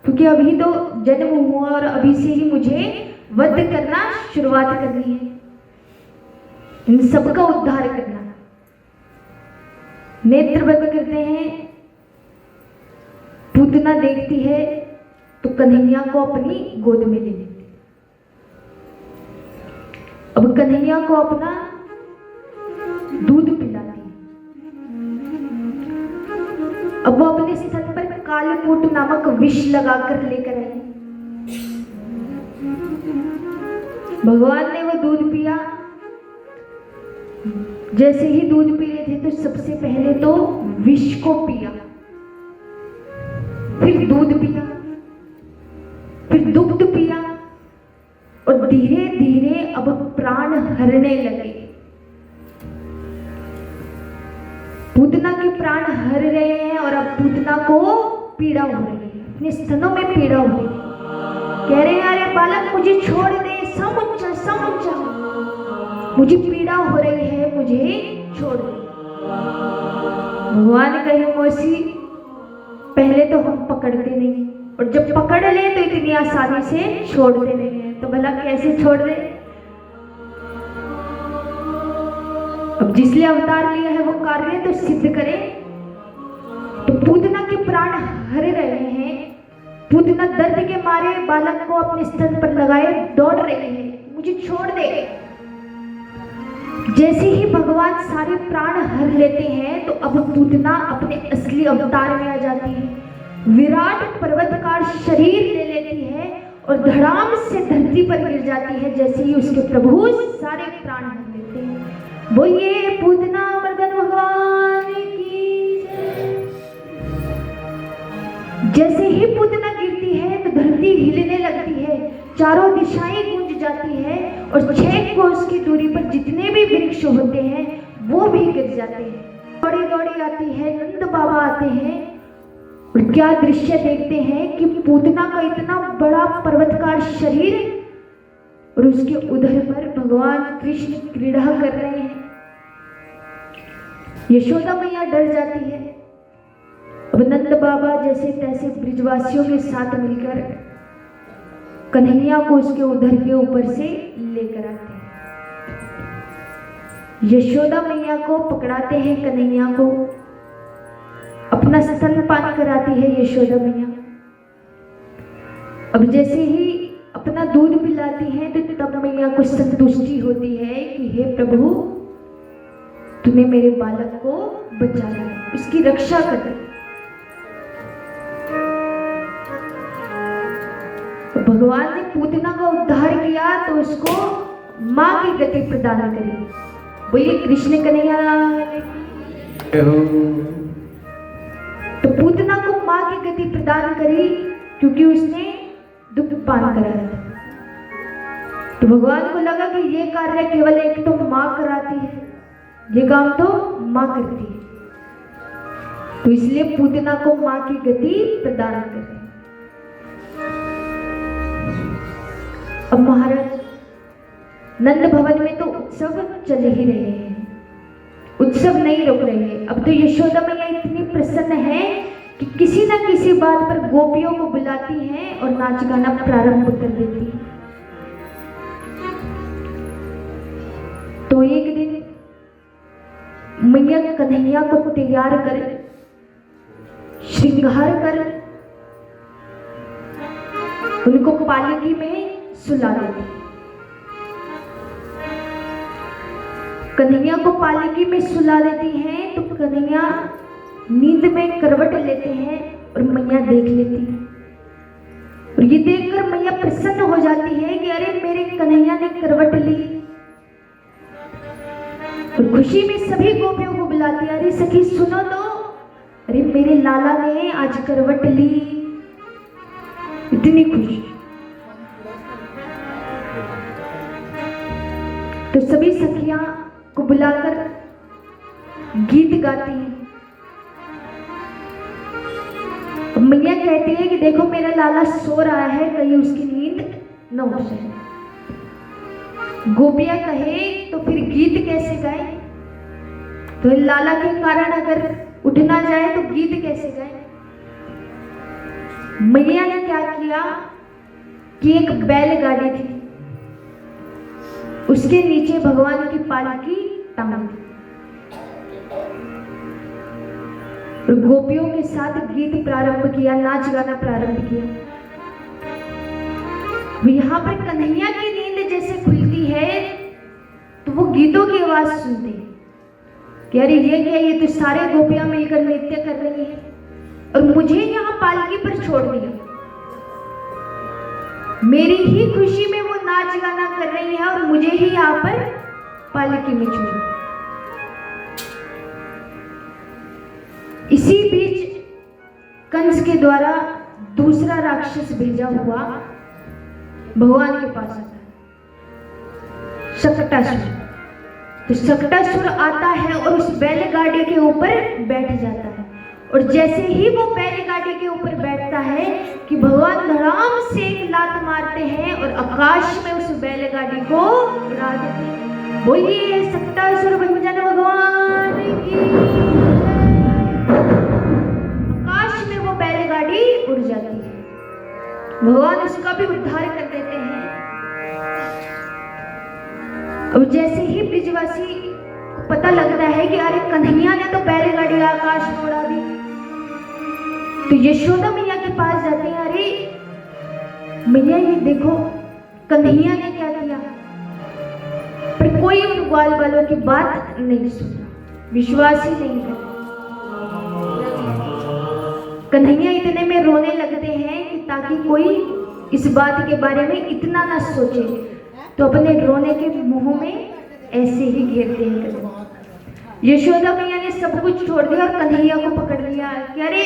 क्योंकि अभी तो जन्म हुआ और अभी से ही मुझे वध करना शुरुआत करनी है, इन सबका उद्धार करना। नेत्र बंद करते हैं, पूतना देखती है तो कन्हैया को अपनी गोद में ले लेती। अब कन्हैया को अपना दूध पिलाती है। अब वो अपने स्तन पर कालकूट नामक विष लगाकर लेकर आई। भगवान ने वो दूध पिया। जैसे ही दूध पी रहे थे तो सबसे पहले तो विष को पिया, फिर दूध पिया, फिर दुग्ध पिया, और धीरे धीरे अब प्राण हरने लगे। पूतना के प्राण हर रहे हैं और अब पूतना को पीड़ा हो रही है, अपने स्तनों में पीड़ा हो रही है। कह रहे हैं अरे बालक मुझे छोड़ दे, समुच्चा समुच्चा, मुझे पीड़ा हो रही है, मुझे छोड़ दे। भगवान कहे मौसी पहले तो हम पकड़ते नहीं, और जब पकड़ ले तो इतनी आसानी से छोड़ते नहीं है, तो भला कैसे छोड़ दे। अब जिसने अवतार लिया है वो कार्य तो सिद्ध करे। तो पूतना के प्राण हर रहे हैं। पूतना दर्द के मारे बालक को अपने स्तन पर लगाए दौड़ रहे हैं, मुझे छोड़ दे। जैसे ही भगवान सारे प्राण हर लेते हैं तो अब पूतना अपने असली अवतार में आ जाती है। विराट पर्वतकार शरीर ले लेती है और धड़ाम से धरती पर गिर जाती है। जैसे ही उसके प्रभु सारे प्राण हर लेते हैं। बोलिए पूतना मर्दन भगवान की जय। जैसे ही पूतना गिरती है तो धरती हिलने लगती है, चारों दिशाएं गूंज जाती है और 6 कोस की दूरी पर जितने भी वृक्ष होते हैं वो भी गिर जाते हैं। दौड़ी दौड़ी आती है, नंद बाबा आते हैं और क्या दृश्य देखते हैं कि पूतना का इतना बड़ा पर्वतकार शरीर और उसके उधर पर भगवान कृष्ण क्रीड़ा कर रहे हैं। यशोदा मैया डर जाती है। अब नंद बाबा जैसे तैसे ब्रिजवासियों के साथ मिलकर कन्हैया को उसके उधर के ऊपर से लेकर आते हैं। यशोदा मैया को पकड़ाते हैं, कन्हैया को अपना स्तनपान कराती है यशोदा मैया। अब जैसे ही अपना दूध पिलाती है तो तब मैया को संतुष्टि होती है कि हे प्रभु, तूने मेरे बालक को बचा लिया, उसकी रक्षा कर दी। तो भगवान ने पूतना का उद्धार किया तो उसको मां की गति प्रदान करी। बोलिए कृष्ण कन्हैया। तो पूतना को मां की गति प्रदान करी क्योंकि उसने दुग्ध पान कराया था। तो भगवान को लगा कि ये कार्य केवल एक तो मां कराती है, ये काम तो मां करती है, तो इसलिए पूतना को मां की गति प्रदान करें। अब महाराज नंद भवन में तो उत्सव चल ही रहे हैं, उत्सव नहीं रुक रहे हैं। अब तो यशोदा मैया इतनी प्रसन्न है कि किसी न किसी बात पर गोपियों को बुलाती हैं और नाच गाना प्रारंभ कर देती है। तो एक दिन मैया कन्हैया को तैयार कर, श्रृंगार कर उनको पालकी में सुला देती। कन्हैया को पालकी में सुला देती हैं तो कन्हैया नींद में करवट लेते हैं और मैया देख लेती है। और ये देखकर मैया प्रसन्न हो जाती है कि अरे मेरे कन्हैया ने करवट ली। और खुशी में सभी गोपियों को बुलाती है, अरे सखी सुनो तो, अरे मेरे लाला ने आज करवट ली। इतनी खुशी। तो सभी सखियां को बुलाकर गीत गाती हैं। मैया कहती है कि देखो मेरा लाला सो रहा है, कहीं उसकी नींद न उठ जाए। गोपियां कहे तो फिर गीत कैसे गाए, तो लाला के कारण अगर उठ ना जाए तो गीत कैसे गाए। मैया ने क्या किया कि एक बैलगाड़ी थी, उसके नीचे भगवान की पालकी टांग दी और गोपियों के साथ गीत प्रारंभ किया, नाच गाना प्रारंभ किया। यहाँ पर कन्हैया की नींद जैसे खुलती है तो वो गीतों की आवाज सुनते हैं कि अरे ये क्या, ये तो सारे गोपियां मिलकर नृत्य कर रही हैं और मुझे यहाँ पालकी पर छोड़ दिया। मेरी ही खुशी में वो नाच गाना कर रही है और मुझे ही यहाँ पर पालकी में छोड़। इसी बीच कंस के द्वारा दूसरा राक्षस भेजा हुआ भगवान के पास आता है, शकटासुर। तो शकटासुर आता है और उस बैलगाड़ी के ऊपर बैठ जाता है। और जैसे ही वो बैलगाड़ी के ऊपर बैठता है कि भगवान धड़ाम से एक लात मारते हैं और आकाश में उस बैलगाड़ी को उड़ा देते हैं। बोलिए शकटासुर भंजन भगवान की। आकाश में वो बैलगाड़ी उड़ जाती है, भगवान उसका भी उद्धार कर देते हैं। अब जैसे ही ब्रिजवासी को पता लगता है कि अरे कन्हैया ने तो बैलगाड़ी आकाश में उड़ा दी, तो यशोदा मैया के पास जाते हैं, अरे मैया ये देखो कन्हैया ने क्या किया। पर कोई उन ग्वाल वालों की बात नहीं सुना, विश्वास ही नहीं करता। कन्हैया इतने में रोने लगते हैं कि ताकि कोई इस बात के बारे में इतना ना सोचे, तो अपने रोने के मुंह में ऐसे ही घेरते हैं। यशोदा मैया ने सब कुछ छोड़ दिया और कन्हैया को पकड़ लिया कि अरे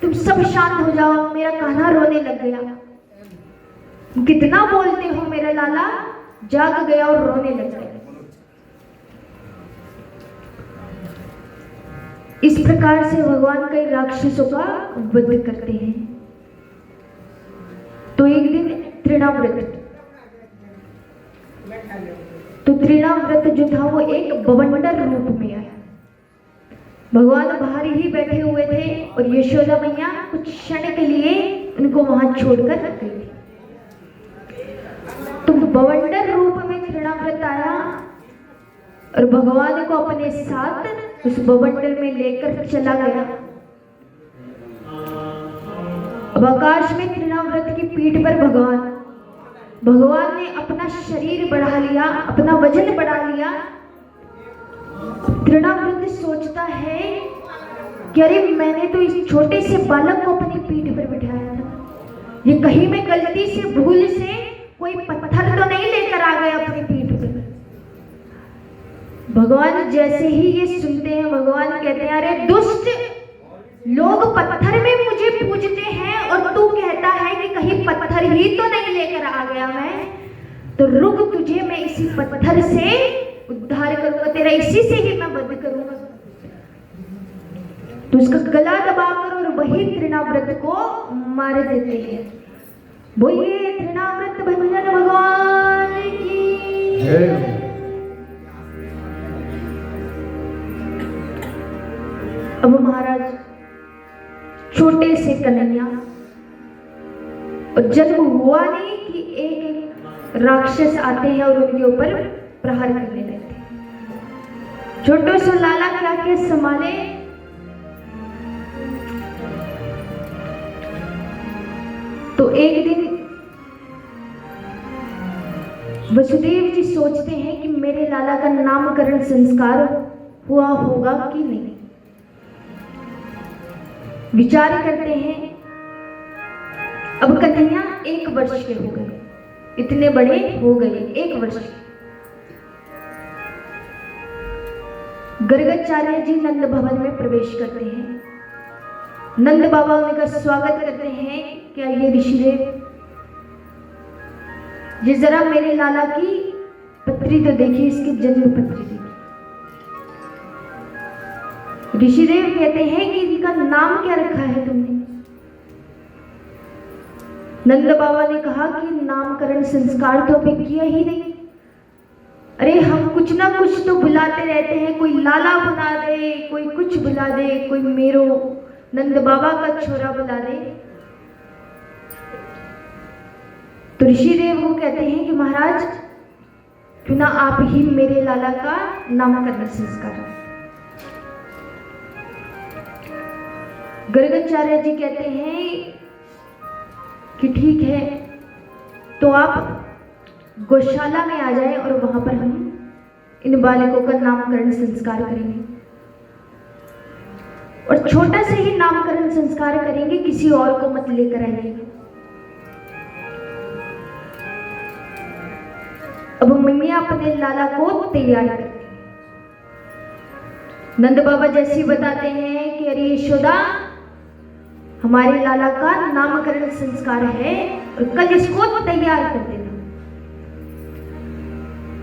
तुम सब शांत हो जाओ, मेरा कान्हा रोने लग गया। कितना बोलते हो मेरा लाला, जाग गया और रोने लग गया। इस प्रकार से भगवान कई राक्षसों का वध करते हैं। तो एक दिन तृणाव्रत, तो तृणाव्रत जो था वो एक बवंडर रूप में आया। भगवान बाहर ही बैठे हुए थे और यशोदा मैया कुछ क्षण के लिए उनको वहां छोड़कर रख गई थी। तो बवंडर रूप में तृणाव्रत आया और भगवान को अपने साथ उस बवंडर में लेकर चला गया। अब आकाश में तृणाव्रत की पीठ पर भगवान ने अपना शरीर बढ़ा लिया, अपना वजन बढ़ा लिया। तृणाव्रत सोचता है कि अरे मैंने तो इस छोटे से बालक को अपनी पीठ पर बिठाया था, ये कहीं मैं गलती से भूल से कोई पत्थर तो नहीं लेकर आ गया अपनी पीठ पर। भगवान जैसे ही ये सुनते हैं, भगवान कहते हैं अरे दुष्ट, लोग पत्थर में मुझे पूजते हैं और तू कहता है कि कहीं पत्थर ही तो नहीं लेकर आ गया मैं, तो रुक, तुझे मैं इसी पत्थर से उद्धार करूंगा, तेरा इसी से ही मैं वध करूंगा। तो उसका गला दबाकर और वही तृणाव्रत को मार देते हैं। बोलिए तृणाव्रत भंजन भगवान की। अब महाराज छोटे से कन्हैया, और जन्म हुआ नहीं कि एक एक राक्षस आते हैं और उनके ऊपर प्रहार करने लगते हैं। छोटो सो लाला क्या क्या संभाले। तो एक दिन वसुदेव जी सोचते हैं कि मेरे लाला का नामकरण संस्कार हुआ होगा कि नहीं। विचार करते हैं। अब कन्हैया 1 वर्ष के हो गए, इतने बड़े हो गए, 1 वर्ष। गर्गाचार्य जी नंद भवन में प्रवेश करते हैं। नंद बाबा उनका स्वागत करते हैं। क्या ये ऋषिदेव, ये जरा मेरे लाला की पत्री तो देखिए, इसकी जन्म पत्री देखिए। ऋषिदेव कहते हैं कि इनका नाम क्या रखा है तुमने। नंद बाबा ने कहा कि नामकरण संस्कार तो अभी किया ही नहीं। अरे हम कुछ ना कुछ तो बुलाते रहते हैं, कोई लाला बुला दे, कोई कुछ बुला दे, कोई मेरो नंद बाबा का छोरा बुला दे। तो ऋषिदेव वो कहते हैं कि महाराज क्यों ना आप ही मेरे लाला का नामकरण संस्कार। गर्गाचार्य जी कहते हैं कि ठीक है, तो आप गौशाला में आ जाएं और वहां पर हम इन बालकों का नामकरण संस्कार करेंगे, और छोटा से ही नामकरण संस्कार करेंगे, किसी और को मत लेकर आइएगा। अब मैया अपने लाला को तैयार करती है। नंद बाबा जैसे ही बताते हैं कि अरे यशोदा, हमारे लाला का नामकरण संस्कार है और कल इसको तैयार कर देना।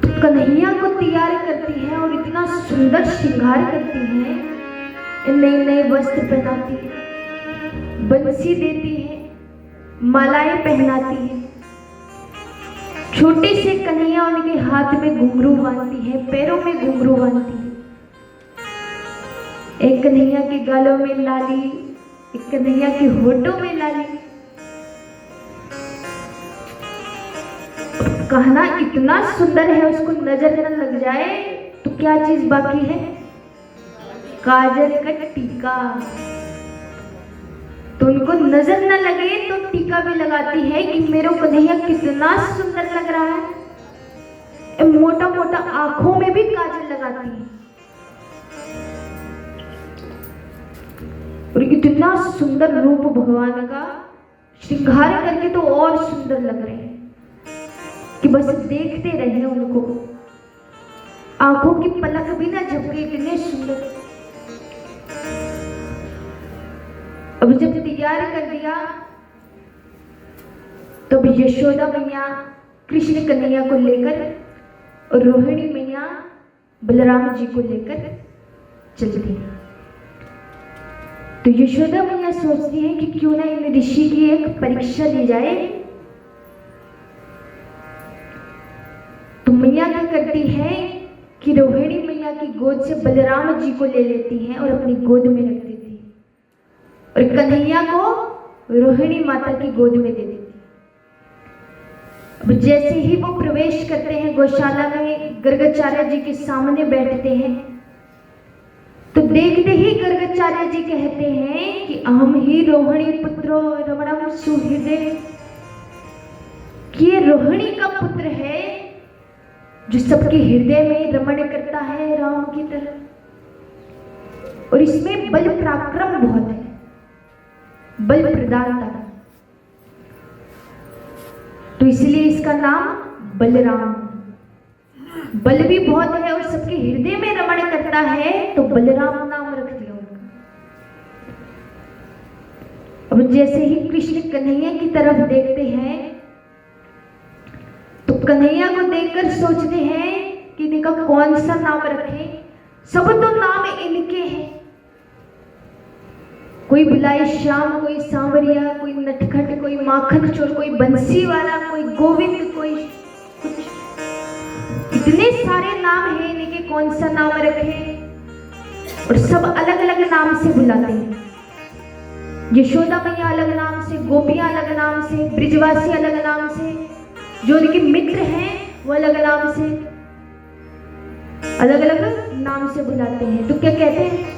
तो कन्हैया को तैयार करती है और इतना सुंदर श्रृंगार करती है, नए नए वस्त्र पहनाती है, बंसी देती है, मालाएं पहनाती है। छोटे से कन्हैया उनके हाथ में घुंघरू बांधती है, पैरों में घुंघरू बांधती है। एक कन्हैया के गालों में लाली, एक कन्हैया के होठों में लाली। कहना इतना सुंदर है, उसको नजर न लग जाए तो क्या चीज बाकी है? काजल का टीका। तो उनको नजर न लगे तो टीका भी लगाती है कि मेरे कन्हैया कितना सुंदर लग रहा है। मोटा मोटा आंखों में भी काजल लगाती है और इतना सुंदर रूप भगवान का श्रृंगार करके तो और सुंदर लग रहे हैं कि बस देखते रहे उनको, आंखों की पलक भी ना झपके, इतने सुंदर। अब जब तैयार कर दिया। तो अब यशोदा मैया कृष्ण कन्हैया को लेकर और रोहिणी मैया बलराम जी को लेकर चलती हैं। तो यशोदा मैया सोचती हैं कि क्यों ना इन ऋषि की एक परीक्षा ली जाए। तो मैया क्या करती है कि रोहिणी मैया की गोद से बलराम जी को ले लेती हैं और अपनी गोद में रख देती है और कन्हैया को रोहिणी माता की गोद में दे देती है। अब जैसे ही वो प्रवेश करते हैं गौशाला में, गर्गाचार्य जी के सामने बैठते हैं, तो देखते ही गर्गाचार्य जी कहते हैं कि अहम ही रोहिणी पुत्रो रमणम सुहृदय, कि ये रोहिणी का पुत्र है जो सबके हृदय में रमण करता है राम की तरह, और इसमें बल पराक्रम बहुत है, बल प्रदानता, तो इसलिए इसका नाम बलराम। बल भी बहुत है और सबके हृदय में रमण करता है, तो बलराम नाम रख दिया उनका। अब जैसे ही कृष्ण कन्हैया की तरफ देखते हैं, तो कन्हैया को देखकर सोचते हैं कि इनका कौन सा नाम रखें। सब तो नाम इनके हैं, कोई बुलाए श्याम, कोई सांवरिया, कोई नटखट, कोई माखन चोर, कोई बंसी वाला, कोई गोविंद, कोई कुछ, इतने सारे नाम हैं इनके, कौन सा नाम रखें। और सब अलग अलग नाम से बुलाते हैं। यशोदा मैया अलग नाम से, गोपियां अलग नाम से, ब्रिजवासी अलग नाम से, जो उनके मित्र हैं वो अलग नाम से, अलग अलग नाम से बुलाते हैं। तो क्या कहते हैं,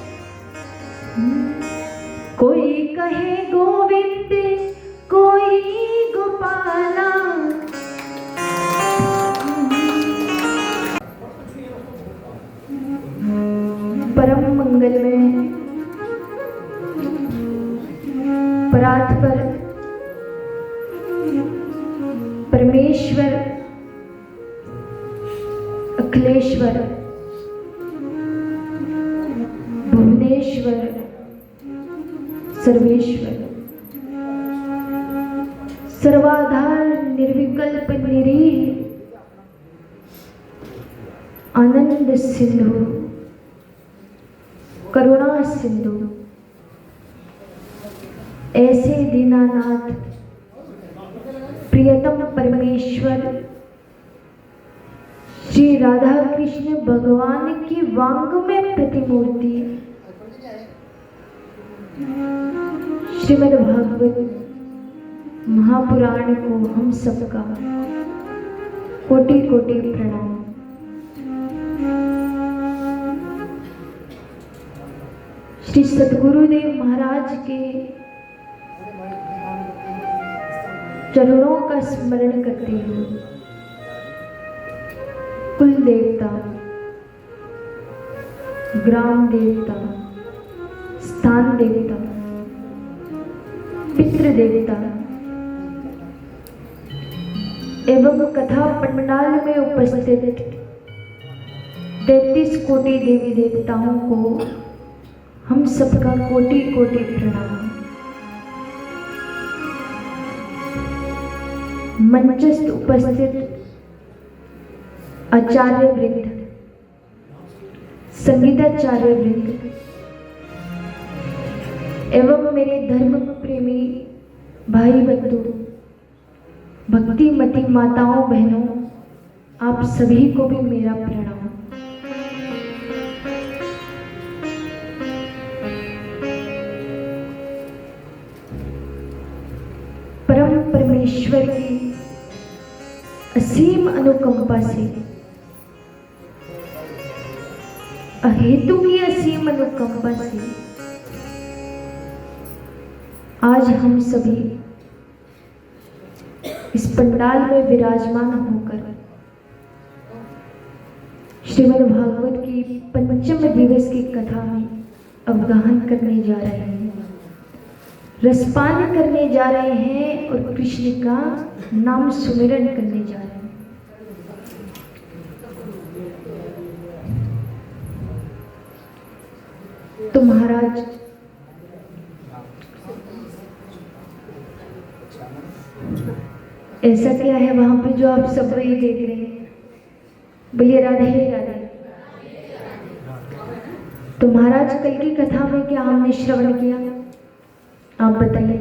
कोई कहे गोविंद, कोई गोपाला, परम मंगल में परात पर परमेश्वर अखिलेश्वर भुवनेश्वर सर्वेश्वर सर्वाधार निर्विकल्प निरीह आनंद सिंधु करुणा सिंधु, ऐसे दीनानाथ प्रियतम परमेश्वर श्री राधा कृष्ण भगवान की वांग में प्रतिमूर्ति श्रीमद् भागवत महापुराण को हम सबका कोटि कोटि प्रणाम। श्री सद्गुरुदेव महाराज के चरणों का स्मरण करते हुए कुल देवता, ग्राम देवता, स्थान देवता, पितृ देवता एवं कथा पंडाल में उपस्थित 33 कोटि देवी देवताओं को हम सबका कोटि कोटि प्रणाम। मंचस्थ उपस्थित आचार्य वृंद, संगीताचार्य वृंद एवं मेरे धर्म प्रेमी भाई बंधु, भक्तिमती माताओं बहनों, आप सभी को भी मेरा प्रणाम। परम परमेश्वर की असीम अनुकंपा से, अहेतु की असीम अनुकंपा से आज हम सभी इस पंडाल में विराजमान होकर श्रीमद् भागवत की पंचम दिवस की कथा में अवगाहन करने जा रहे हैं, रसपान करने जा रहे हैं और कृष्ण का नाम सुमिरन करने जा रहे हैं। तो महाराज ऐसा क्या है वहां पे जो आप सब वही देख रहे हैं? बोलिए राधे राधे। तो महाराज कल की कथा में क्या हमने श्रवण किया, आप बताइए,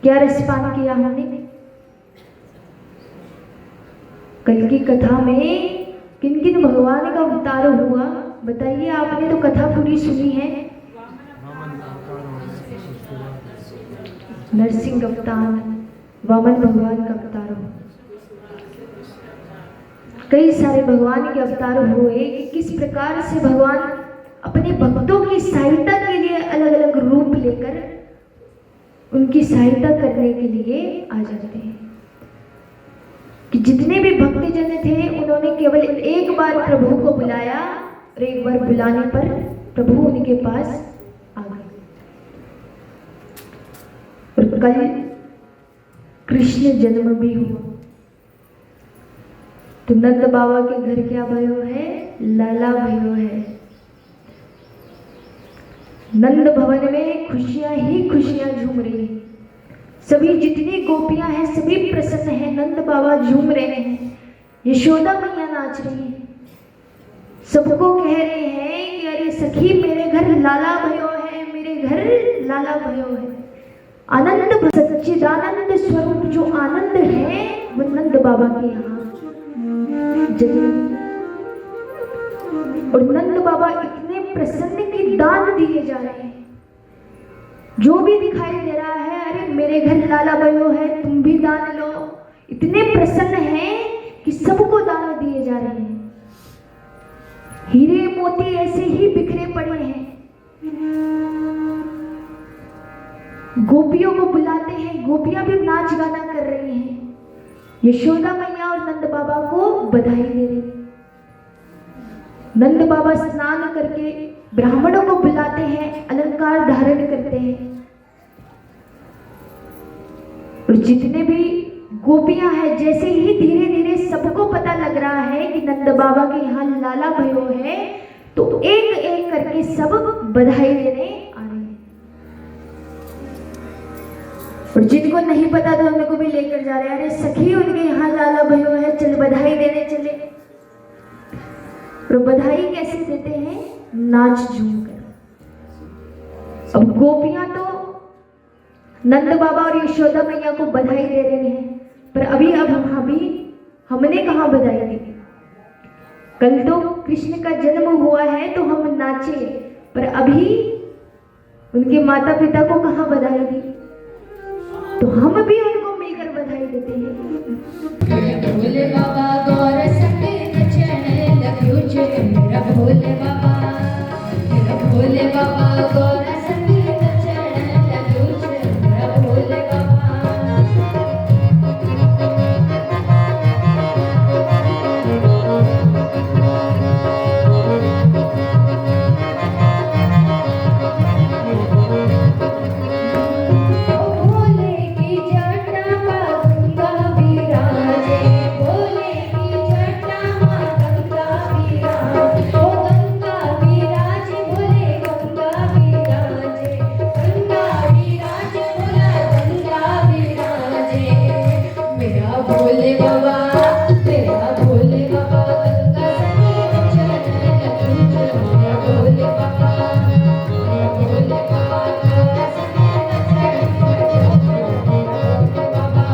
क्या रसपान किया हमने? कल की कथा में किन किन भगवान का अवतार हुआ बताइए? आपने तो कथा पूरी सुनी है। नरसिंह अवतार, वामन भगवान का अवतार हुआ, कई सारे भगवान के अवतार हुए कि किस प्रकार से भगवान अपने भक्तों की सहायता के लिए अलग अलग रूप लेकर उनकी सहायता करने के लिए आ जाते हैं। कि जितने भी भक्तजन थे उन्होंने केवल एक बार प्रभु को बुलाया और एक बार बुलाने पर प्रभु उनके पास आ गए। और कल कृष्ण जन्म भी हुआ। तो नंद बाबा के घर क्या भयो है? लाला भयो है। नंद भवन में खुशियां ही खुशियां झूम रही हैं। सभी जितनी गोपियां हैं सभी प्रसन्न हैं, नंद बाबा झूम रहे हैं, यशोदा मैया नाच रही है, सबको कह रहे हैं कि अरे सखी मेरे घर लाला भयो है, मेरे घर लाला भयो है। आनंद सच्चिदानंद स्वरूप जो आनंद है वो नंद बाबा के यहाँ जन्म। और नंद बाबा इतने प्रसन्न कि दान दिए जा रहे हैं। जो भी दिखाई दे रहा है अरे मेरे घर लाला भयो है, तुम भी दान लो। इतने प्रसन्न हैं कि सबको दान दिए जा रहे हैं। हीरे मोती ऐसे ही बिखरे पड़े हैं। गोपियों को बुलाते हैं, गोपियां भी नाच गाना कर रही हैं। यशोदा मैया और नंद बाबा को बधाई दे रही। नंद बाबा स्नान करके ब्राह्मणों को बुलाते हैं, अलंकार धारण करते हैं। और जितने भी गोपियां हैं जैसे ही धीरे धीरे सबको पता लग रहा है कि नंद बाबा के यहाँ लाला भयो है, तो एक एक करके सब बधाई देने आ रहे हैं। और जिनको नहीं पता था उनको भी लेकर जा रहे हैं, अरे सखी उनके यहाँ लाला भयो है, चल बधाई देने चले। और बधाई कैसे देते हैं? नाच झूम कर। अब गोपियां तो नंद बाबा और यशोदा मैया को बधाई दे रहे हैं, पर हमने कहाँ बधाई दी? कल तो कृष्ण का जन्म हुआ है तो हम नाचे, पर अभी उनके माता पिता को कहाँ बधाई दी? तो हम भी उनको मिलकर बधाई देते हैं। भोले बाबा गौर संगे नचने लग्यो जे मेरा भोले बाबा, मेरा भोले बाबा गौर संगे नचने लग्यो जे मेरा भोले बाबा। भोले बाबा तेरा भोले बाबा गंगा संगे नचने लग्यो जे मेरा भोले बाबा, भोले बाबा गंगा संगे नचने लग्यो जे मेरा बाबा।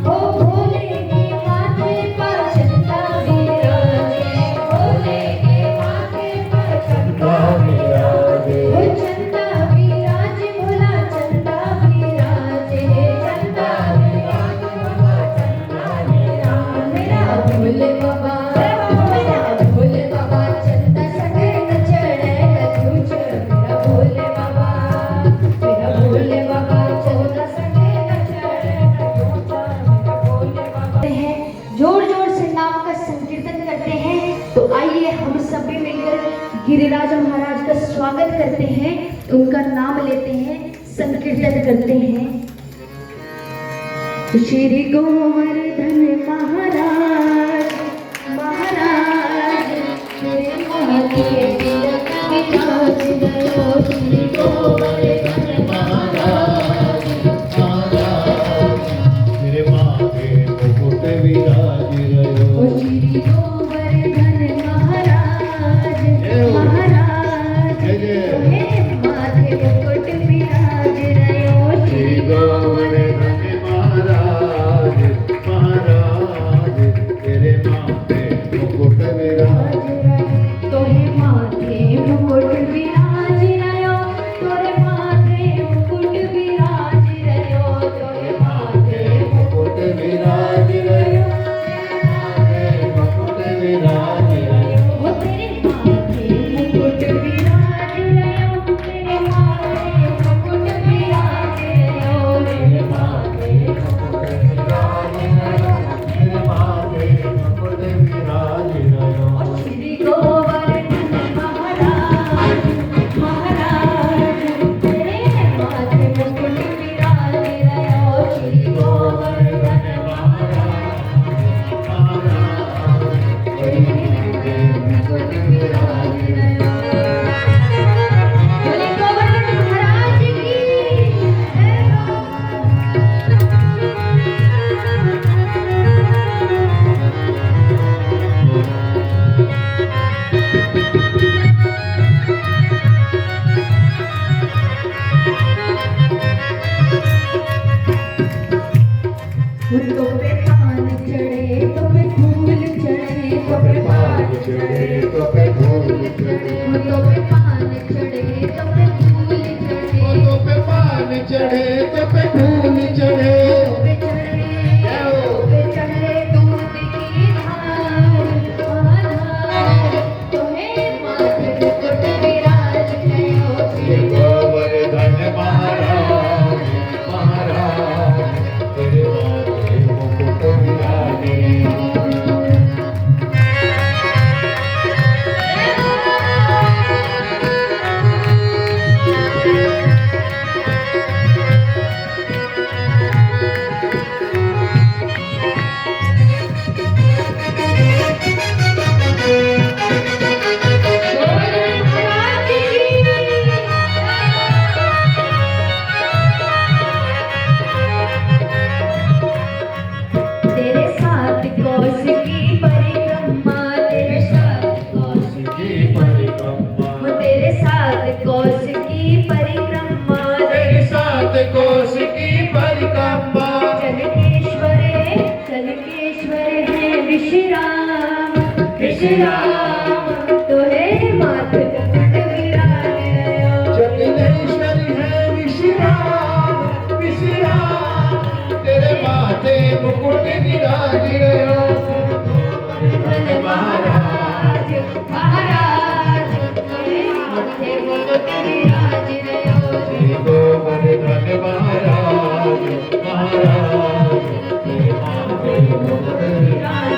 ओ भोले के माथे पर चंदा विराजे, भोले के माथे पर चंदा विराजे, ओ चंदा विराजे भोला चंदा विराजे, चंदा विराजे मेरा भोले बाबा, मेरा भोले बाबा चंदा संगे नचने लग्यो जे मेरा भोले बाबा, मेरा भोले बाबा चंदा संगे नचने लग्यो जे मेरा भोले बाबा। जोर जोर से नाम का संकीर्तन करते हैं। तो आइए हम सब भी मिलकर गिरिराज महाराज का स्वागत करते हैं, उनका नाम लेते हैं, संकीर्तन करते हैं। श्री गोवर्धन महाराज महाराज मेरे मोह के तिलक विराज गयो, श्री गोवर्धन महाराज मेरे विराज रहो ओ श्री गोवर्धन महाराज महाराज तोहे माथे मुकुट विराज रहो श्री गोवर्धन महाराज महाराज तेरे माथे मुकुट विराज तोहे माथे मुकुट विराज रहो तोरे माथे मुकुट विराज रहो तोरे माथे मुकुट विराज रहो मुकुट विराज रहो ओ तेरे माथे मुकुट विराज रहो तेरे माथे मुकुट विराज रहो तेरे माथे श्री गोवर्धन महाराज महाराज तेरे माथे मुकुट विराज रहो श्री गोवर्धन मुकुट विराज रहो बोले गोवर्धन महाराज की फूलों पे पान चढ़े तो पे फूल चढ़े तो पे पान चढ़े तो पे फूल चढ़े फूलों पे पान चढ़े तो पे फूल चढ़े तो पे पान चढ़े तो पे फूल चढ़े पे चढ़े दूध की धार आधार तुम्हें माथे मुकुट विराज रहो श्री गोवर्धन महाराज महाराज तेरे माथे मुकुट विराज रहो तेरे साथ कोस की परिक्रमा तेरे साथ कोस की परिक्रमा तेरे साथ कोस की परिक्रमा तेरे साथ कोस की परिक्रमा चलकेश्वर है विश्राम विश्राम तोहे माथे मुकुट विराज रहो जगदीश्वर है विश्राम विश्राम तेरे माथे मुकुट विराज रहो महाराज महाराज तोहे माथे मुकुट विराज रहो श्री गोवर्धन महाराज महाराज तेरे माथे मुकुट विराज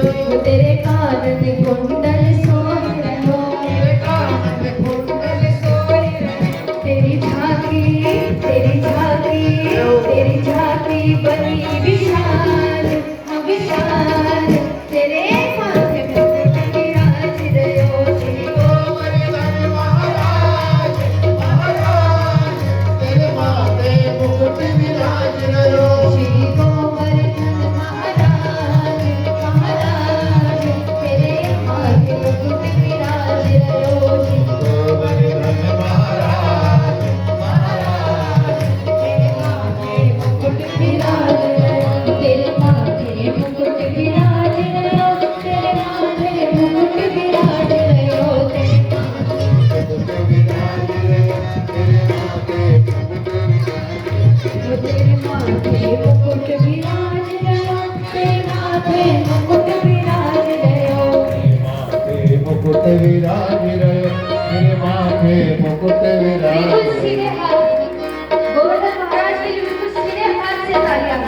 वो तेरे कान में कुंडल सोए रहो तेरी झांकी बनी विशाल विशाल तेरे माथे मुकुट विराज रहो श्री गोवर्धन महाराज महाराज तेरे माथे मुकुट विराज रहो श्री गोवर्धन महाराज महाराज तेरे माथे मुकुट विराज रहो श्री गोवर्धन महाराज महाराज तेरे माथे मुकुट विराज रहो तेरे माथे मुकुट विराज रहो तेरे माथे मुकुट विराज रहो तेरे माथे मुकुट विराज रहो तेरे माथे मुकुट विराज रहो मुकुट विराज रहे तेरे माथे मुकुट विराज बिल्कुल सीधे हाथ गोवर्धन महाराज के लिए बिल्कुल सीधे हाथ से तालियां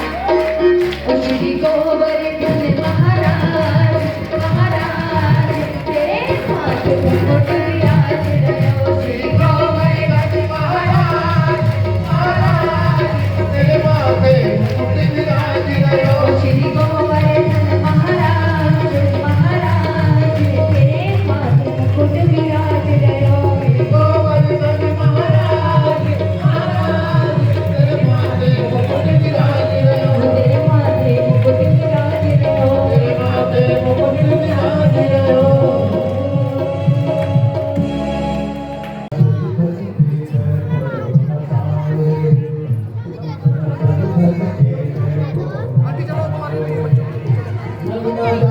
और श्री गोवर्धन महाराज महाराज तेरे माथे मुकुट विराज रहो श्री गोवर्धन महाराज महाराज तेरे माथे मुकुट विराज रहे श्री गोवर्धन महाराज महाराज तेरे माथे मुकुट विराज रहो गोवर्धन महाराज महाराज तेरे माथे मुकुट विराज रहे तेरे माथे मुकुट विराज रहो तेरे माथे मुकुट विराज रहे तेरे